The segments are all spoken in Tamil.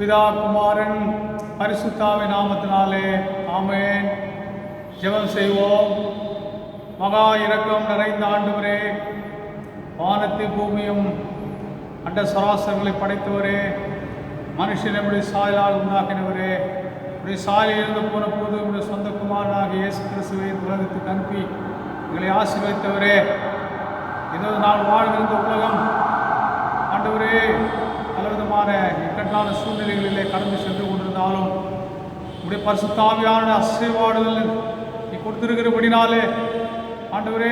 பிதா குமாரன் பரிசுத்தாவின் நாமத்தினாலே ஆமென். ஜெபம் செய்வோம். மகா இரக்கம் நிறைந்த ஆண்டவரே, வானத்தை பூமியும் அண்ட சராசரங்களை படைத்தவரே, மனுஷன் நம்முடைய சாயலால் உண்டாக்கினவரே, உடைய சாயலில் இருந்து போன போது உடைய சொந்த குமாரனாக இயேசு கிறிஸ்துவை உலகத்துக்கு அனுப்பி எங்களை ஆசீர்வதித்தவரே, இன்னொரு நாள் வாழ்கின்ற உலகம் ஆண்டவரே பலவிதமான இக்கட்டான சூழ்நிலைகளிலே கடந்து சென்று கொண்டிருந்தாலும் உடைய பரிசுத்த ஆவியான ஆசீர்வாதங்கள் நீ கொடுத்திருக்கிறபடினாலே ஆண்டவரே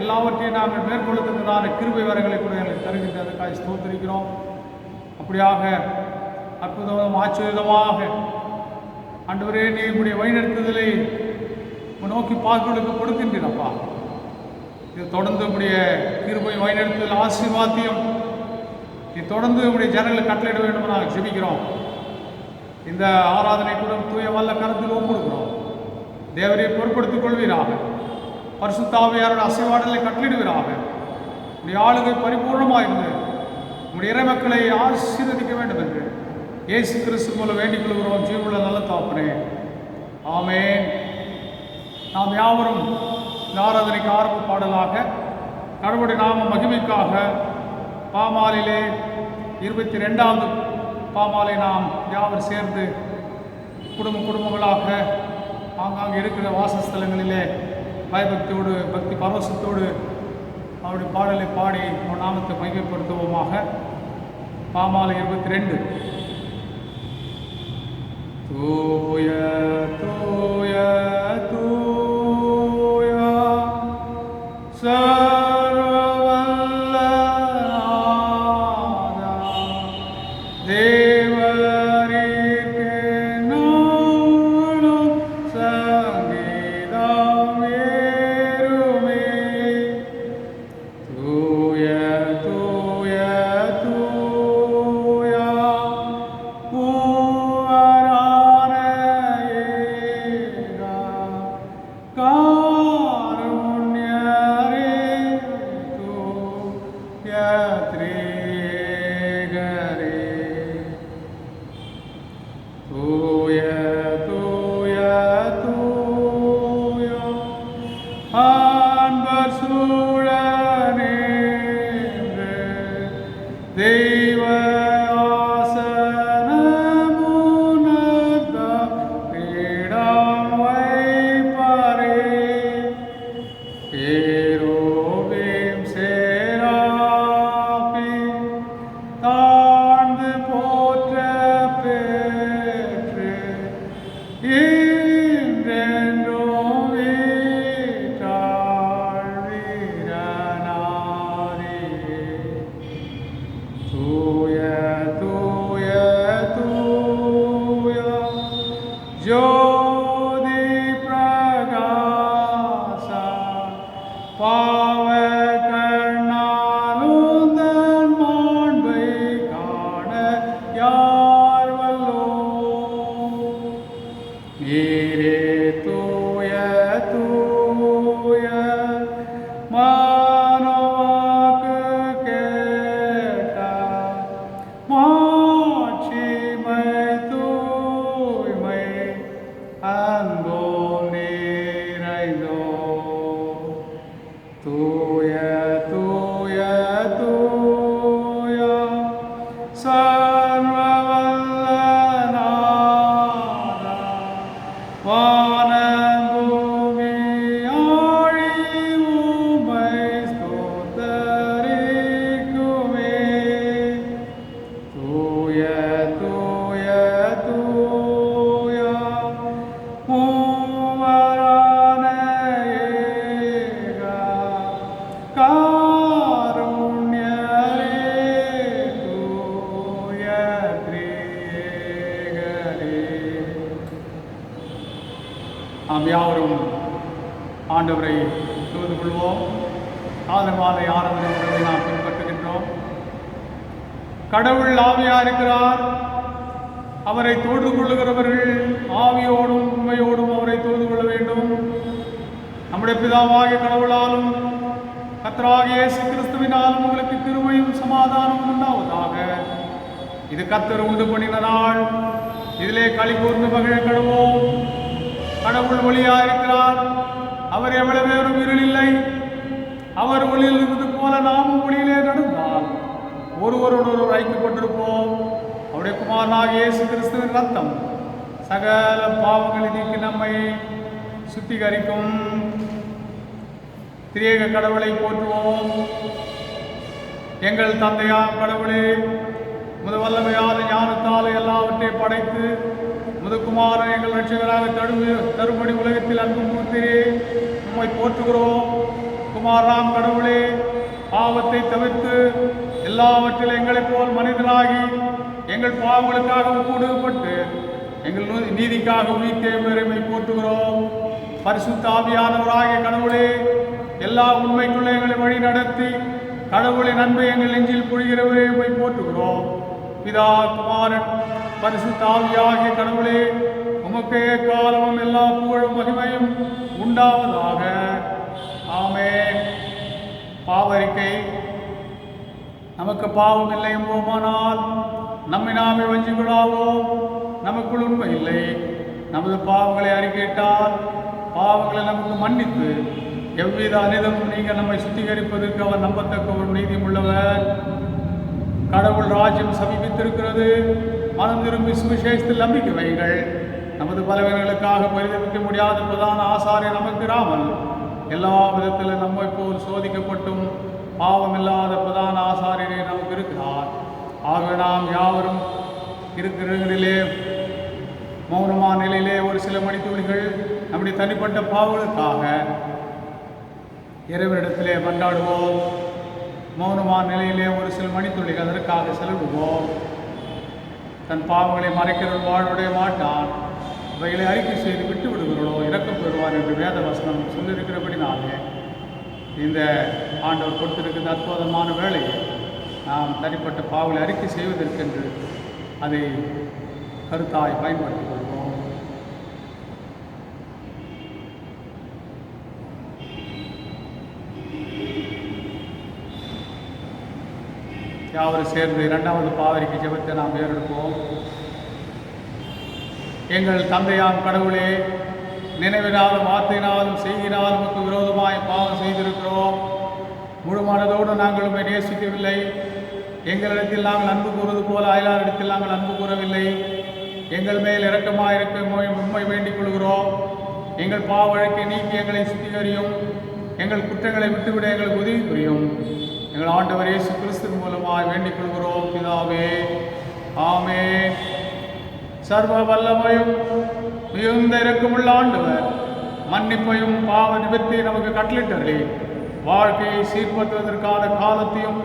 எல்லாவற்றையும் நாங்கள் மேற்கொள்ளத்துக்குதான கிருபை வரங்களை கூட எங்களுக்கு தருகின்றதுக்காக ஸ்தோத்திரிக்கிறோம். அப்படியாக அற்புதமாக ஆச்சரியமாக ஆண்டவரே நீ உடைய வழிநடத்துதலை நோக்கி பார்க்கிறதுக்கு கொடுக்கின்றனப்பா. இது தொடர்ந்து உடைய கிருபை வழிநடத்துதல் ஆசீர்வாதத்தையும் நீ தொடர்ந்து உடைய ஜனங்களை கட்டளையிட வேண்டும் நாங்கள் ஜெபிக்கிறோம். இந்த ஆராதனை கூட தூய வல்ல கருத்தில் ஒப்புடுகிறோம். தேவரை பொறுப்படுத்திக் கொள்வீராக. பரிசுத்த ஆவியாரோட ஆசீர்வாதங்களை கட்டளையிடுவீராக. உடைய ஆளுகை பரிபூர்ணமாயிருந்து உடைய இறை மக்களை ஆசீர்வதிக்க வேண்டும் என்று இயேசு கிறிஸ்து மூலம் வேண்டிக் கொள்கிறோம். ஜீவனுள்ள நல்ல தகப்பனே, ஆமென். நாம் யாவரும் இந்த ஆராதனைக்கு ஆரம்ப பாடலாக கடவுளுடைய நாம மகிமைக்காக பாமாலிலே 22வது பாமாலை நாம் யாவர் சேர்ந்து குடும்பங்களாக ஆங்காங்கே இருக்கிற வாசஸ்தலங்களிலே பயபக்தியோடு பக்தி பரவசத்தோடு அவருடைய பாடலை பாடி அவர் நாமத்தை மகிமைப்படுத்துவோமாக. பாமாலை 22. தூய தூய தூய சர்வவல்ல தேவரீர்க்கு நாளும் சங்கீதம் ஏறுமே. தூய தூய தூய பூவரான ஏகா காருண்யரே தூய திரேகரே. தூய தூய தூய அன்பர் சூழ நின்று தெய்வ ஆசனமுன்னத பீடம் வைப்பாரே. கேருபீம் சேராபீம் தாழ்ந்து போற்ற பெற்று என்றென்றும் வீட்டாள் வீரனாரியே. தூய தூய தூய ஜோதி பிரகாச பாவ கண்ணாலுந்தன் மாண்பை காண யார் வல்லோ. நீரே தூய தூய மானவாக்கு கேட்ட மாட்சிமை தூய்மை அன்போ நிறைந்தோ. தூய தூய தூய சர்வவல்ல நாதா வானம் பூமி ஆழி உம்மை ஸ்தோத்தரிக்குமே. தூய தூய தூய மூவரான ஏகா காருண்யரே தூய திரேகரே. நாம் யாவரும் ஆண்டவரை தொழுது கொள்வோம். ஆதரவான ஆராதனை முறையை நாம் பின்பற்றுகின்றோம். கடவுள் ஆவியா இருக்கிறார். அவரை தொழுது கொள்ளுகிறவர்கள் ஆவியோடும் உண்மையோடும் அவரை தொழுது கொள்ள வேண்டும். நம்முடைய பிதாவாகிய கடவுளாலும் கர்த்தராகிய இயேசு கிறிஸ்துவினாலும் உங்களுக்கு கிருபையும் சமாதானமும் உண்டாவதாக. இது கர்த்தர் உண்டு பண்ணின நாள், இதிலே களி கூர்ந்து மகிழ கடவோம். கடவுள் ஒளியாக இருக்கிறார், அவர் எவ்வளவு பேரும் இருளில்லை. அவர் ஒளியில் இருந்தது போல நாமும் ஒளியிலே நடந்தால் ஒருவரோடு ஐக்கியப்பட்டிருப்போம். அவருடைய குமாரனாகிய இயேசு கிறிஸ்துவின் ரத்தம் சகல பாவங்களை நீக்கி நம்மை சுத்திகரிக்கும். திரியேக கடவுளை போற்றுவோம். எங்கள் தந்தையாம் கடவுளே, முது வல்லமையால் ஞானத்தால் எல்லாவற்றையும் படைத்து முதுகுமாரன் எங்கள் ரட்சகராக தரும்படி உலகத்தில் அன்பு கூர்த்தீரே, உம்மை போற்றுகிறோம். குமாராம் கடவுளே, பாவத்தை தவிர்த்து எல்லாவற்றிலும் எங்களைப் போல் மனிதனாகி எங்கள் பாவங்களுக்காக ஒப்புடுபட்டு எங்கள் நீதிக்காக உயிர்த்தே பெருமை போற்றுகிறோம். பரிசுத்த ஆவியானவராகிய கடவுளே, எல்லா உண்மைக்குள்ளே எங்களை வழி நடத்தி கடவுளின் அன்பை எங்கள் நெஞ்சில் புரிகிறவரே போய் போற்றுகிறோம். பிதா, குமாரன், பரிசுத்த ஆவியாகிய கடவுளே, உமக்கே காலமும் எல்லா புகழும் மகிமையும் உண்டாவதாக. ஆமென். பாவரிக்கை. நமக்கு பாவம் இல்லை என்போமானால் நம்மை நாமே வஞ்சிக்கொள்ளாவோம், நமக்குள் உண்மை இல்லை. நமது பாவங்களை அறிக்கையிட்டால் பாவங்களை நமக்கு மன்னித்து எவ்வித அனிதமும் நீங்கள் நம்மை சுத்திகரிப்பதற்கு அவர் நம்பத்தக்கவர், நீதியும் உள்ளவர். கடவுள் ராஜ்யம் சமீபித்திருக்கிறது, மனம் திரும்பி சுவிசேஷத்தில் நம்பிக்கை வைகள். நமது பலவீனங்களுக்காக பரிதவிக்க முடியாத பிரதான ஆசாரியர் நமக்கு இராமல் எல்லா விதத்திலும் நம்மை போல் சோதிக்கப்பட்டும் பாவமில்லாத பிரதான ஆசாரியரே நமக்கு இருக்கிறார். ஆகவே நாம் யாவரும் இருக்கிற மௌனமான நிலையிலே ஒரு சில மணித்துளிகள் நம்முடைய தனிப்பட்ட பாவங்களுக்காக இறைவனிடத்திலே மன்றாடுவோம். மௌனமான நிலையிலே ஒரு சில மணித்துளிகள் அதற்காக செலவிடுவோம். தன் பாவங்களை மறைக்கிறவன் வாழ்வுடைய மாட்டான், அவைகளை அறிக்கை செய்து விட்டு விடுகிறோம் இறக்கம் பெறுவார் என்று வேத வசனம் சொல்லியிருக்கிறபடினாலே இந்த ஆண்டவர் கொடுத்திருக்கிற அற்புதமான வேலையை நாம் தனிப்பட்ட பாவங்களை அறிக்கை செய்வதற்கென்று அதை கருத்தாய் பயன்படுத்திக் கொள்வோம். யாவரும் சேர்ந்து இரண்டாவது பாவரிக்கை ஜெபத்தை நாம் ஏறெடுப்போம். எங்கள் தந்தையாம் கடவுளே, நினைவினாலும் வார்த்தையினாலும் செய்கினாலும் உமக்கு விரோதமாய் பாவம் செய்திருக்கிறோம். முழு மனதோடு நாங்கள் உம்மை நேசிக்கவில்லை. எங்களிடத்தில் நாங்கள் அன்பு கூறுவது போல அயலாரிடத்தில் நாங்கள் அன்பு கூறவில்லை. எங்கள் மேல் இரக்கமாயிருக்க உண்மை வேண்டிக் கொள்கிறோம். எங்கள் பாவ வழக்கை நீக்கி எங்களை சுத்திகரியும். எங்கள் குற்றங்களை விட்டுவிட எங்களுக்கு உதவி புரியும். எங்கள் ஆண்டவர் இயேசு கிறிஸ்துவின் மூலமாய் வேண்டிக் கொள்கிறோம் பிதாவே. ஆமென். சர்வ வல்லமையும் மிகுந்த இரக்கமுள்ள ஆண்டவர் மன்னிப்பையும் பாவ நிவர்த்தியை நமக்கு கட்டளிட்டார்களே, வாழ்க்கையை சீர்படுத்துவதற்கான காலத்தையும்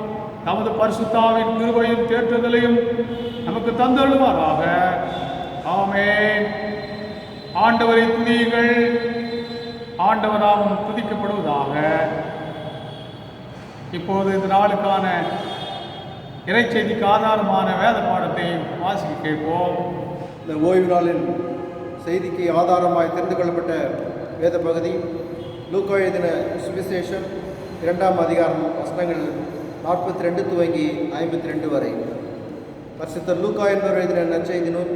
நமது பரிசுத்தாவின் கிருபையும் தேற்றுதலையும் நமக்கு தந்தள்ளுவாராக. ஆமென். ஆண்டவரை துதியுங்கள். ஆண்டவர் நாமம் துதிக்கப்படுவதாக. இப்போது இந்த நாளுக்கான இறைச்செய்திக்கு ஆதாரமான வேத பாடத்தை வாசிக்க கேட்போம். இந்த ஓய்வு நாளின் செய்திக்கு ஆதாரமாய் தெரிந்து கொள்ளப்பட்ட வேத பகுதி லூக்கா எழுதின சுவிசேஷம் 2ஆம் அதிகாரம் வசனங்கள் 42 துவங்கி 52 வரை. பரிசுத்தர் லூக்கா என்பவர் எழுதின நற்செய்தி நூல்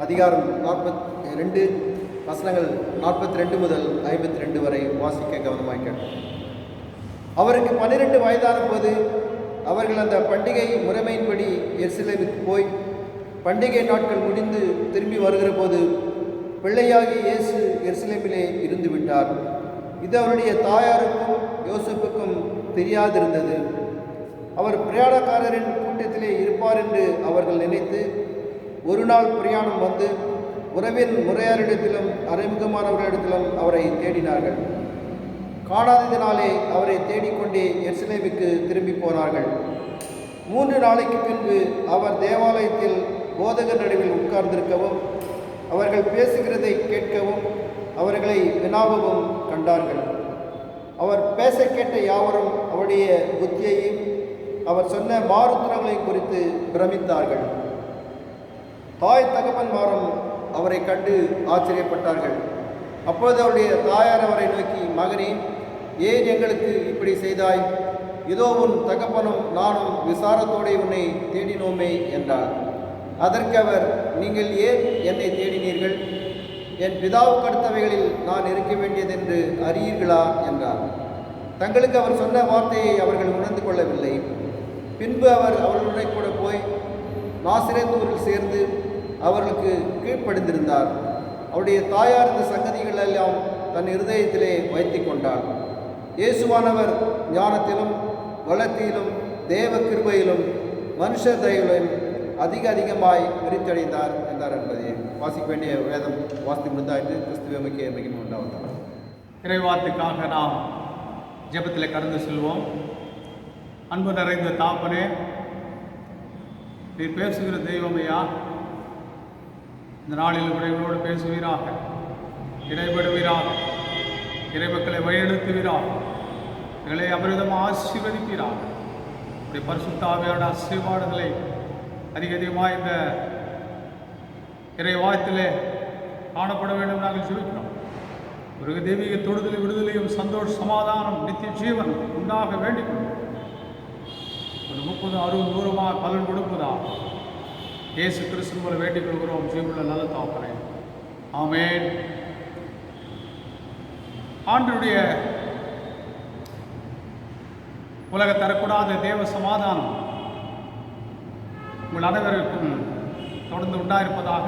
அதிகாரம் 42 வசனங்கள் 42 முதல் 52 வரை வாசிக்க கவனமாய் கேட்டோம். அவருக்கு 12 வயதான போது அவர்கள் அந்த பண்டிகை முறைமையின்படி எருசலேமுக்கு போய் பண்டிகை நாட்கள் முடிந்து திரும்பி வருகிற போது பிள்ளையாகி இயேசு எருசலேமிலே இருந்து விட்டார். இது அவருடைய தாயாருக்கும் யோசேப்புக்கும் தெரியாதிருந்தது. அவர் பிரயாணக்காரரின் கூட்டத்திலே இருப்பார் என்று அவர்கள் நினைத்து ஒரு நாள் பிரயாணம் வந்து உறவின் முறையாரிடத்திலும் அறிமுகமானவர்களிடத்திலும் அவரை தேடினார்கள். காணாததினாலே அவரை தேடிக்கொண்டே எருசலேமுக்கு திரும்பி போனார்கள். 3 நாளைக்கு பின்பு அவர் தேவாலயத்தில் போதகர் நடுவில் உட்கார்ந்திருக்கவும் அவர்கள் பேசுகிறதை கேட்கவும் அவர்களை வினாவவும் கண்டார்கள். அவர் பேச கேட்ட யாவரும் அவருடைய புத்தியையும் அவர் சொன்ன மாறுத்திரங்களையும் குறித்து பிரமித்தார்கள். தாய் தகப்பன்மாரும் அவரை கண்டு ஆச்சரியப்பட்டார்கள். அப்பொழுது அவருடைய தாயார் அவரை நோக்கி, மகனே, ஏன் எங்களுக்கு இப்படி செய்தாய்? இதோ உன் தகப்பனும் நானும் விசாரத்தோടെ உன்னை தேடினோமே என்றார். அதற்கு அவர், நீங்கள் ஏன் என்னை தேடினீர்கள்? என் பிதாவுக்கு அடுத்தவைகளில் நான் இருக்க வேண்டியதென்று அறியீர்களா என்றார். தங்களுக்கு அவர் சொன்ன வார்த்தையை அவர்கள் உணர்ந்து கொள்ளவில்லை. பின்பு அவர் அவர்களுடைய கூட போய் நாசரேத்தூரில் சேர்ந்து அவர்களுக்கு கீழ்ப்படிந்திருந்தார். அவருடைய தாயார் இந்த சங்கதிகள் எல்லாம் தன் இருதயத்திலே வைத்து கொண்டார். இயேசுவானவர் ஞானத்திலும் வளர்த்தியிலும் தேவ கிருபையிலும் மனுஷ தயவிலும் அதிகமாய் விரித்தடைந்தார் என்றார் என்பதை வாசிக்க வேண்டிய வேதம் வாசித்து முடிந்தாயிற்று. கிறிஸ்துவே மகிமை உண்டாவதாக. இறைவார்த்தைக்காக நாம் ஜெபத்தில் கடந்து செல்வோம். அன்பு நிறைந்த தாப்பனே, நீர் பேசுகிற தெய்வமையா, இந்த நாளில் உடைகளோடு பேசுவீராக, இடைபடுவீராக, இறைமக்களை வழிநடத்துவீராக, எங்களை அபரிதமாக ஆசீர்வதிப்பீராக. உடைய பரிசுத்தாவியான ஆசீர்வாதங்களை அதிகமாக இந்த இறைவாயத்திலே காணப்பட வேண்டும் நாங்கள் ஜெபிக்கிறோம். ஒரு தெய்வீக தொடுதலை விடுதலையும் சந்தோஷ சமாதானம் நித்திய ஜீவன் உண்டாக வேண்டிக் கொள்வோம். ஒரு 30, 60, 100 பலன் கொடுப்பதா இயேசு கிறிஸ்துவை வேண்டிக் கொள்கிறோம். ஜீவனுள்ள நல்ல தாப்பனே, ஆமென். ஆண்டவருடைய உலக தரக்கூடாத தேவ சமாதானம் உங்கள் அனைவருக்கும் தொடர்ந்து உண்டாயிருப்பதாக.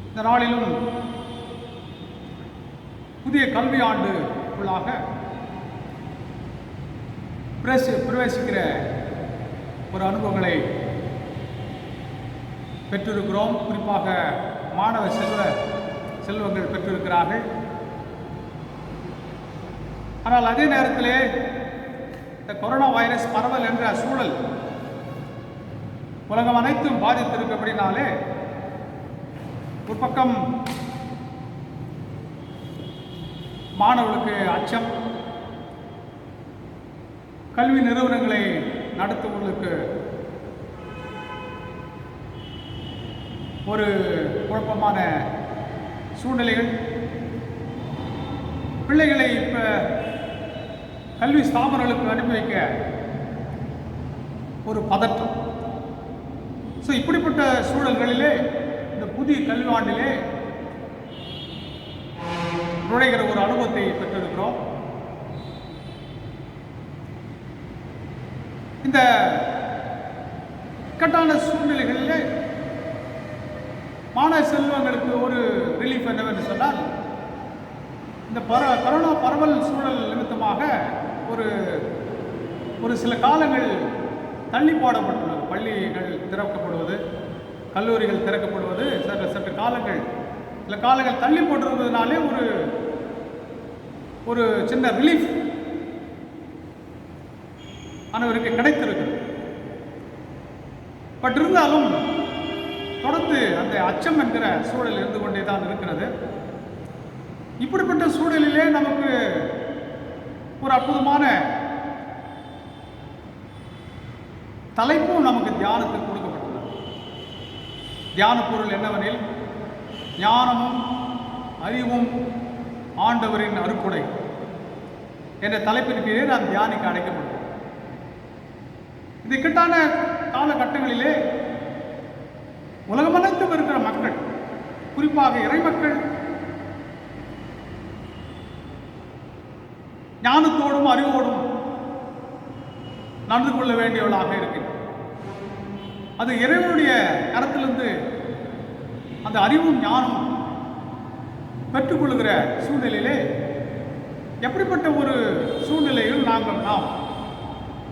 இந்த நாளிலும் புதிய கல்வி ஆண்டுக்குள்ளாக பிரவேசிக்கிற ஒரு அனுபவங்களை பெற்றிருக்கிறோம். குறிப்பாக மாணவ செல்வங்கள் பெற்றிருக்கிறார்கள். ஆனால் அதே நேரத்திலே இந்த கொரோனா வைரஸ் பரவல் என்ற சூழல் உலகம் அனைத்தும் பாதித்திருக்கப்படினாலே ஒரு பக்கம் மாணவர்களுக்கு அச்சம், கல்வி நிறுவனங்களை நடத்துவதற்கு ஒரு குழப்பமான சூழ்நிலைகள், பிள்ளைகளை இப்போ கல்வி ஸ்தாபனங்களுக்கு அனுப்பி வைக்க ஒரு பதற்றம். ஸோ இப்படிப்பட்ட சூழல்களிலே இந்த புதிய கல்வியாண்டிலே நுழைகிற ஒரு அனுபவத்தை பெற்றிருக்கிறோம். இந்த இக்கட்டான சூழ்நிலைகளிலே மாணவ செல்வங்களுக்கு ஒரு ரிலீஃப் என்னவென்று சொன்னால், இந்த கொரோனா பரவல் சூழல் நிமித்தமாக ஒரு சில காலங்கள் தள்ளி போடப்பட்டுள்ளது. பள்ளிகள் திறக்கப்படுவது, கல்லூரிகள் திறக்கப்படுவது சற்று காலங்கள், சில காலங்கள் தள்ளி போட்டிருந்ததுனாலே ஒரு சின்ன ரிலீஃப் அனைவருக்கு கிடைத்திருக்கிறது. பட் இருந்தாலும் தொடர்ந்து அந்த அச்சம் என்கிற சூழல் இருந்து கொண்டே தான் இருக்கிறது. இப்படிப்பட்ட சூழலிலே நமக்கு ஒரு அற்புதமான தலைப்பும் நமக்கு தியானத்துக்கு கொடுக்கப்பட்டுள்ளது. தியான பொருள் என்னவெனில், ஞானமும் அறிவும் ஆண்டவரின் அருட்கொடை என்ற தலைப்பின் கீழே நாம் தியானிக்க அழைக்கப்பட்டோம். இந்த இக்கட்டான காலகட்டங்களிலே உலகமனைத்தும் இருக்கிற மக்கள், குறிப்பாக இறைமக்கள், ஞானத்தோடும் அறிவோடும் நடந்து கொள்ள வேண்டியவர்களாக இருக்கிறது. அது இறைவனுடைய கரத்திலிருந்து அந்த அறிவும் ஞானம் பெற்றுக்கொள்கிற சூழ்நிலையிலே எப்படிப்பட்ட ஒரு சூழ்நிலையில் நாம்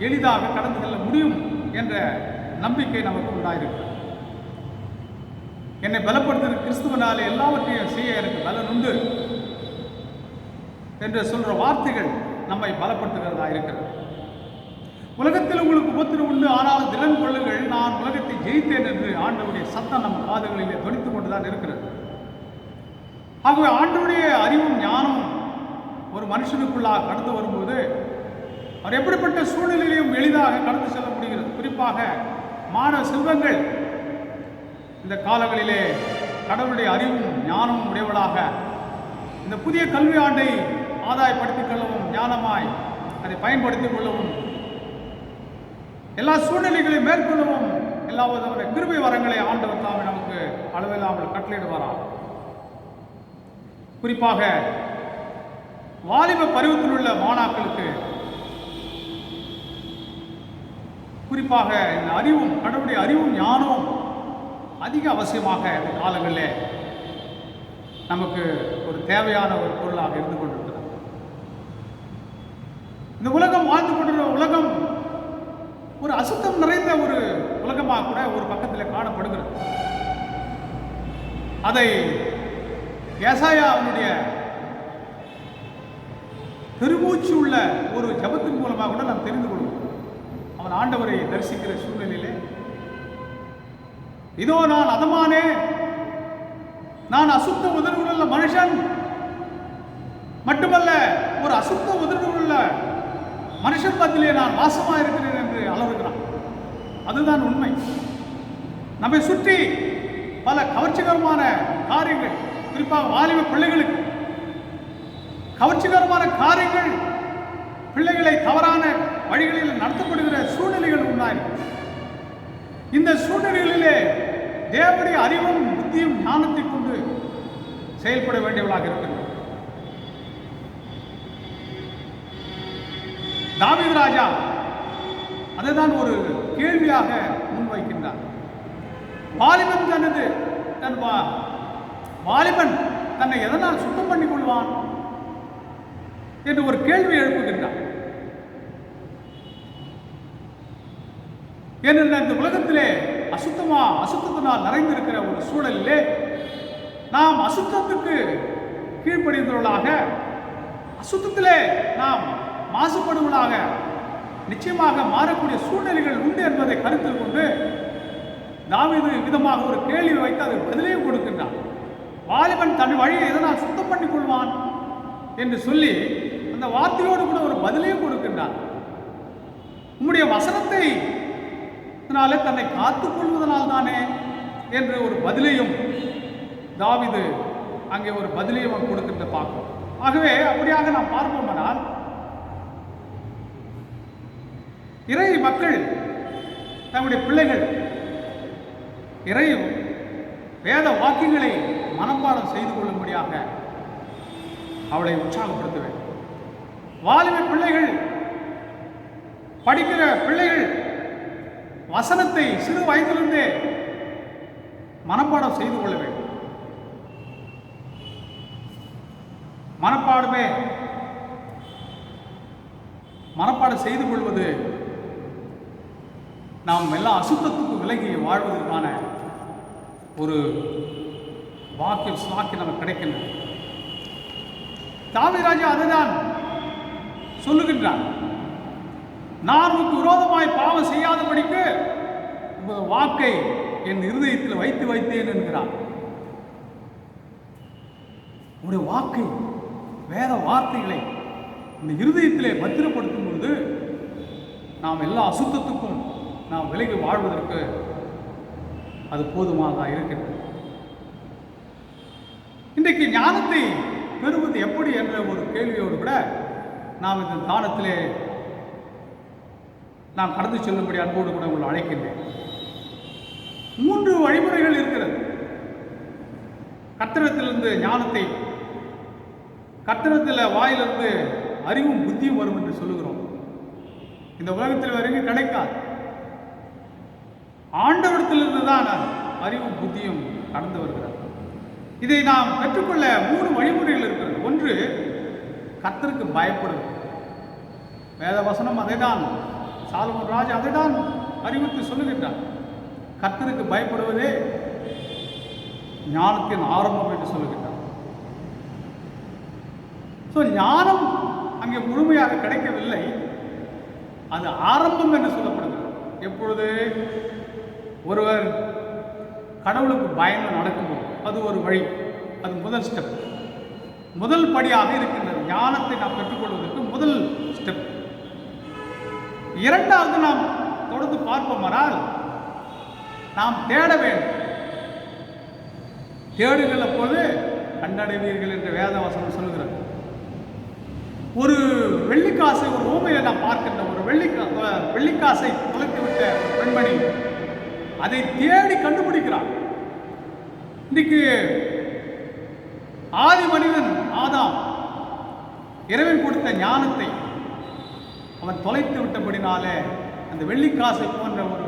எளிதாக கடந்து செல்ல முடியும் என்ற நம்பிக்கை நமக்கு உண்டாயிருக்கு. என்னை பலப்படுத்துகிற கிறிஸ்துவனாலே எல்லாவற்றையும் செய்ய எனக்கு பலன் உண்டு என்று சொல்கிற வார்த்தைகள் நம்மை பலப்படுத்துகிறதா இருக்கிறது. உலகத்தில் உங்களுக்கு உபத்திரம் உண்டு, ஆனால் திறன் கொள்ளுங்கள், நான் உலகத்தை ஜெயித்தேன் என்று ஆண்டவருடைய சத்தம் நம் காதுகளிலே தொனித்துக் கொண்டுதான் இருக்கிறது. ஆகவே ஆண்டவருடைய அறிவும் ஞானமும் ஒரு மனுஷனுக்குள்ளாக கடந்து வரும்போது அவர் எப்படிப்பட்ட சூழ்நிலையிலும் எளிதாக கடந்து செல்ல முடிகிறது. குறிப்பாக மாணவ செல்வங்கள் இந்த காலங்களிலே கடவுளுடைய அறிவும் ஞானமும் உடையவளாக இந்த புதிய கல்வி ஆண்டை ஆதாயப்படுத்திக் கொள்ளவும் ஞானமாய் அதை பயன்படுத்திக் கொள்ளவும், எல்லா சூழ்நிலைகளையும் மேற்கொள்ளவும் எல்லா விதமான கிருபை வரங்களை ஆண்டவர் தாமே நமக்கு அளவில்லாமல் கட்டளையிடுவாராம். குறிப்பாக வாலிப பருவத்தில் உள்ள மாணாக்களுக்கு குறிப்பாக இந்த அறிவும், கடவுளுடைய அறிவும் ஞானமும் அதிக அவசியமாக இந்த காலங்களில் நமக்கு ஒரு தேவையான ஒரு பொருளாக இருந்து கொண்டிருக்கிறது. இந்த உலகம் வாழ்ந்து கொண்டிருக்கிற உலகம் ஒரு அசுத்தம் நிறைந்த ஒரு உலகமாக கூட ஒரு பக்கத்தில் காணப்படுகிறது. அதை ஏசாயாவினுடைய பெருமூச்சு உள்ள ஒரு ஜபத்தின் மூலமாக கூட நாம் தெரிந்து கொள்வோம். அவன் ஆண்டவரை தரிசிக்கிற சூழ்நிலையிலே, இதோ நான் அதமானே, நான் அசுத்த உதடுகளுள்ள மனுஷன், மட்டுமல்ல ஒரு அசுத்த உதடுகளுள்ள மனுஷன் பத்திலே நான் வாசமாக இருக்கிறேன் என்று அலறுகிறான். அதுதான் உண்மை. நம்மை சுற்றி பல கவர்ச்சிகரமான காரியங்கள், குறிப்பாக வாலிப பிள்ளைகளுக்கு கவர்ச்சிகரமான காரியங்கள், பிள்ளைகளை தவறான வழிகளில் நடத்தப்படுகிற சூழ்நிலைகள் உண்டாய். இந்த சூழ்நிலைகளிலே தேவனுடைய அறிவும் புத்தியும் ஞானத்தை கொண்டு செயல்பட வேண்டியவர்களாக இருக்கிறது. தாவீது ராஜா அதைதான் ஒரு கேள்வியாக முன்வைக்கின்றார். வாலிபன் தன்னை எதனால் சுத்தம் பண்ணிக் கொள்வான் என்று ஒரு கேள்வி எழுப்புகின்றார். ஏனென்றால் இந்த உலகத்திலே அசுத்தத்தினால் நிறைந்திருக்கிற ஒரு சூழலிலே நாம் அசுத்தத்துக்கு கீழ்ப்படிந்தவர்களாக, அசுத்தத்திலே நாம் மாசுபடுவதாக நிச்சயமாக மாறக்கூடிய சூழ்நிலைகள் உண்டு என்பதை கருத்தில் கொண்டு தாவீது விதமாக ஒரு கேள்வி வைத்து அது பதிலே கொடுக்கின்றான். வாலிபன் தன் வழியை எதனால் சுத்தம் பண்ணிக் கொள்வான் என்று சொல்லி அந்த வார்த்தையோடு கூட ஒரு பதிலே கொடுக்கின்றான். உம்முடைய வசனத்தை தன்னை காத்துக் கொள்வதனால் தானே என்று ஒரு பதிலையும் தாவீது அங்கே ஒரு பதிலையும் கொடுக்கின்ற பார்ப்போம். ஆகவே அப்படியாக நாம் பார்ப்போமானால், இறை மக்கள் தங்களுடைய பிள்ளைகள் இறை வேத வாக்கியங்களை மனப்பாடம் செய்து கொள்ளும்படியாக அவளை உற்சாகப்படுத்த வேண்டும். வாலிப பிள்ளைகள், படிக்கிற பிள்ளைகள் வசனத்தை சிறு வயதிலிருந்தே மனப்பாடம் செய்து கொள்ள வேண்டும். மனப்பாடம் செய்து கொள்வது நாம் எல்லா அசுத்தத்துக்கு விலகி வாழ்வதற்கான ஒரு வாக்கி நமக்கு கிடைக்கின்றது. தாவீது ராஜா அதைதான் சொல்லுகின்றான். நான் உனக்கு விரோதமாய் பாவம் செய்யாதபடிக்கு உங்கள் வாக்கை என் இருதயத்தில் வைத்தேன் என்கிறார். உங்களுடைய வாக்கை, வேத வார்த்தைகளை இந்த இருதயத்திலே பத்திரப்படுத்தும் பொழுது நாம் எல்லா அசுத்தத்துக்கும் நாம் விலகி வாழ்வதற்கு அது போதுமானதாக இருக்கின்றது. இன்றைக்கு ஞானத்தை பெறுவது எப்படி என்ற ஒரு கேள்வியோடு கூட நாம் இந்த தானத்திலே நாம் கடந்து செல்லும்படி அன்போடு கூட உங்களை அழைக்கின்றேன். 3 வழிமுறைகள் இருக்கிறது. கர்த்தரிடத்திலிருந்து ஞானத்தை, கர்த்தரிடத்தில் வாயிலிருந்து அறிவும் புத்தியும் வரும் என்று சொல்லுகிறோம். இந்த உலகத்தில் வரைக்கும் கிடைக்காது. ஆண்டவரிடத்திலிருந்து தான் அறிவும் புத்தியும் கடந்து வருகிறது. இதை நாம் பெற்றுக்கொள்ள 3 வழிமுறைகள் இருக்கிறது. ஒன்று, கர்த்தருக்கு பயப்படுவது. வேத வசனம் அதை தான், சாலமோன் ராஜா அதை தான் அறிவித்து சொல்லுகின்றார். கர்த்தருக்கு பயப்படுவதே ஞானத்தின் ஆரம்பம் என்று சொல்லுகின்றார். ஞானம் அங்கே முழுமையாக கிடைக்கவில்லை, அது ஆரம்பம் என்று சொல்லப்படுகிறது. எப்பொழுது ஒருவர் கடவுளுக்கு பயந்து நடக்கும்போது அது ஒரு வழி, அது முதல் ஸ்டெப், முதல் படியாக இருக்கின்றது. ஞானத்தை நாம் பெற்றுக்கொள்வதற்கு முதல் ஸ்டெப். இரண்டாவது, நாம் தொடர்ந்து பார்ப்போமானால் நாம் தேட வேண்டும். தேடுகிற போது கண்டடைவீர்கள் என்று வேத வசனம் சொல்கிறது. ஒரு வெள்ளிக்காசை ஒரு ஊமையை நாம் பார்க்கின்ற ஒரு வெள்ளிக்காசை தொலைத்து விட்ட ஒரு பெண்மணி அதை தேடி கண்டுபிடிக்கிறார். இன்னைக்கு ஆதி மனிதன் ஆதாம் இறைவன் கொடுத்த ஞானத்தை அவன் தொலைத்து விட்டபடினாலே அந்த வெள்ளிக்காசை போன்ற ஒரு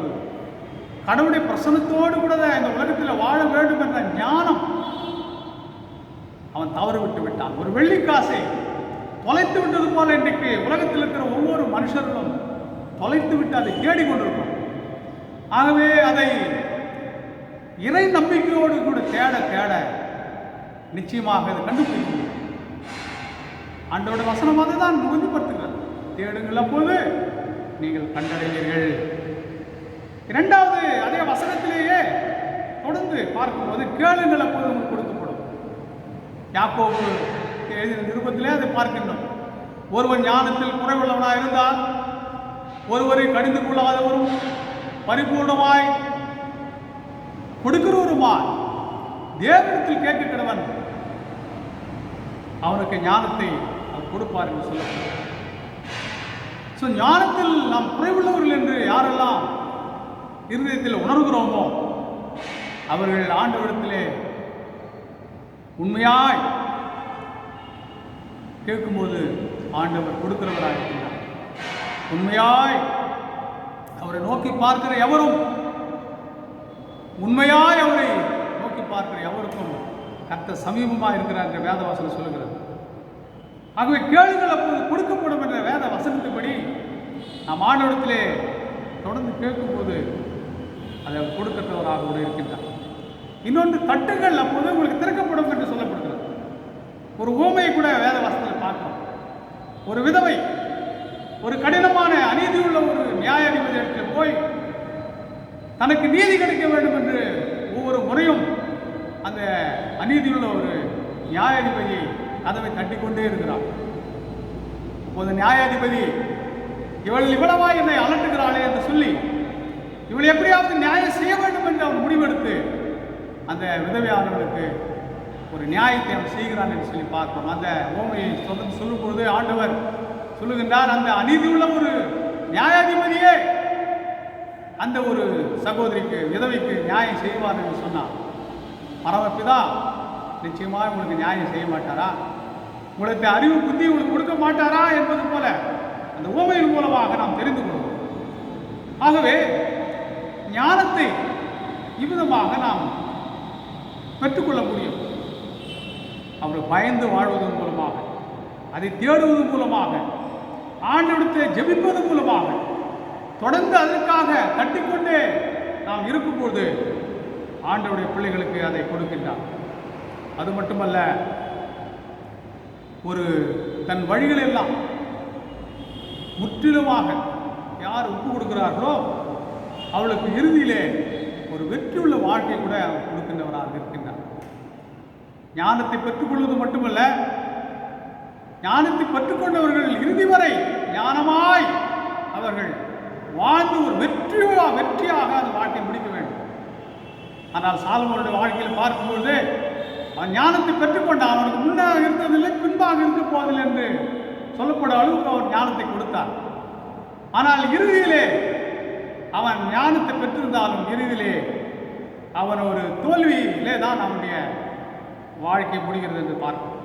கடவுளுடைய பிரசன்னத்தோடு கூட இந்த உலகத்தில் வாழ வேண்டும் என்ற ஞானம் அவன் தவறு விட்டு விட்டான். ஒரு வெள்ளிக்காசை தொலைத்து விட்டது போல இன்றைக்கு உலகத்தில் இருக்கிற ஒவ்வொரு மனுஷர்களும் தொலைத்து விட்டு அதை தேடிக்கொண்டிருக்கிறோம். ஆகவே அதை இறை நம்பிக்கையோடு கூட தேட தேட நிச்சயமாக அதை கண்டுபிடிக்க முடியும். ஆண்டவருடைய வசனம் அதை தான் உறுதிப்படுத்துகிறது. தேடுங்கள் அப்போது நீங்கள் கண்டடைவீர்கள். இரண்டாவது அதே வசனத்திலேயே தொடர்ந்து பார்க்கும்போது கேளுங்கள் அப்போது உங்களுக்கு கொடுக்கப்படும். யாக்கோபு எழுதின நிருபத்திலே அதை பார்க்கின்றோம். ஒருவன் ஞானத்தில் குறைவுள்ளவனாக இருந்தால் ஒருவரை கடிந்து கொள்ளாதவரும் பரிபூர்ணமாய் கொடுக்கிறவருமாய் தேவனிடத்தில் கேட்கிறவன் அவனுக்கு ஞானத்தை அவர் கொடுப்பார் என்று சொல்லப்படுகிறது. ஞானத்தில் நாம் குறைவுள்ளவர்கள் என்று யாரெல்லாம் இருதயத்தில் உணர்கிறோமோ அவர்கள் ஆண்டவரிடத்திலே உண்மையாய் கேட்கும்போது ஆண்டவர் கொடுக்கிறவராக இருக்கிறார். உண்மையாய் அவரை நோக்கி பார்க்கிற எவரும், உண்மையாய் அவரை நோக்கி பார்க்கிற எவருக்கும் கர்த்தர் சமீபமாக இருக்கிறார் என்ற வேத வசனம் சொல்லுகிறது. ஆகவே கேளுங்கள் அப்போது கொடுக்கப்படும் என்ற வேத வசனத்தின்படி நாம் ஆண்டவரிடத்திலே தொடர்ந்து கேட்கும்போது அதை கொடுக்கிறவராக கூட இருக்கின்றார். இன்னொன்று, தட்டுங்கள் அப்போது உங்களுக்கு திறக்கப்படும் என்று சொல்லப்படுகிறது. ஒரு ஊமையை கூட வேத வசனத்தில் பார்க்கிறோம். ஒரு விதவை ஒரு கடினமான அநீதி உள்ள ஒரு நியாயாதிபதி இடத்துல போய் தனக்கு நீதி கிடைக்க வேண்டும் என்று ஒவ்வொரு முறையும் அந்த அநீதியுள்ள ஒரு நியாயாதிபதியை கதவை தட்டிக்கொண்டே இருக்கிறார். அப்போது நியாயாதிபதி இவள் இவ்வளவாய் என்னை அலட்டுகிறாளே என்று சொல்லி இவள் எப்படியாவது நியாயம் செய்ய வேண்டும் என்று அவர் முடிவெடுத்து அந்த விதவையாளர்களுக்கு ஒரு நியாயத்தை அவன் செய்கிறான் என்று சொல்லி பார்க்கிறோம். அந்த ஓமையை தொடர்ந்து சொல்லும் பொழுது ஆண்டவர் சொல்லுகின்றார், அந்த அநீதியுள்ள ஒரு நியாயாதிபதியே அந்த ஒரு சகோதரிக்கு விதவைக்கு நியாயம் செய்வார் என்று சொன்னார். பரமபிதா நிச்சயமாக உங்களுக்கு நியாயம் செய்ய மாட்டாரா? உங்களுக்கு அறிவு புத்தி உங்களுக்கு கொடுக்க மாட்டாரா என்பது போல அந்த ஊமையின் மூலமாக நாம் தெரிந்து கொள்வோம். ஆகவே ஞானத்தை இவ்விதமாக நாம் பெற்றுக்கொள்ள முடியும். அவர் பயந்து வாழ்வதன் மூலமாக, அதை தேடுவதன் மூலமாக, ஆண்டவரிடத்தை ஜெபிப்பதன் மூலமாக, தொடர்ந்து அதற்காக தட்டிக்கொண்டே நாம் இருக்கும்போது ஆண்டவருடைய பிள்ளைகளுக்கு அதை கொடுக்கின்றார். அது மட்டுமல்ல, ஒரு தன் வழிகளெல்லாம் முற்றிலுமாக யார் ஒப்பு கொடுக்கிறார்களோ அவளுக்கு இறுதியிலே ஒரு வெற்றியுள்ள வாழ்க்கை கூட அவர் கொடுக்கின்றவராக இருக்கின்றார். ஞானத்தை பெற்றுக்கொள்வது மட்டுமல்ல, ஞானத்தை பெற்றுக்கொண்டவர்கள் இறுதி வரை ஞானமாய் அவர்கள் வாழ்ந்து ஒரு வெற்றியாக அந்த வாழ்க்கை முடிக்க வேண்டும். ஆனால் சாலமோனுடைய வாழ்க்கையில் பார்க்கும்பொழுது அவன் ஞானத்தை பெற்றுக்கொண்டான். அவனுக்கு முன்னாக இருந்ததில்லை, பின்பாக இருக்க போவதில்லை என்று சொல்லப்படும் அளவுக்கு அவர் ஞானத்தை கொடுத்தார். ஆனால் இறுதியிலே அவன் ஞானத்தை பெற்றிருந்தாலும் இறுதியிலே அவன் ஒரு தோல்வியிலே தான் அவனுடைய வாழ்க்கை முடிகிறது என்று பார்க்கிறோம்.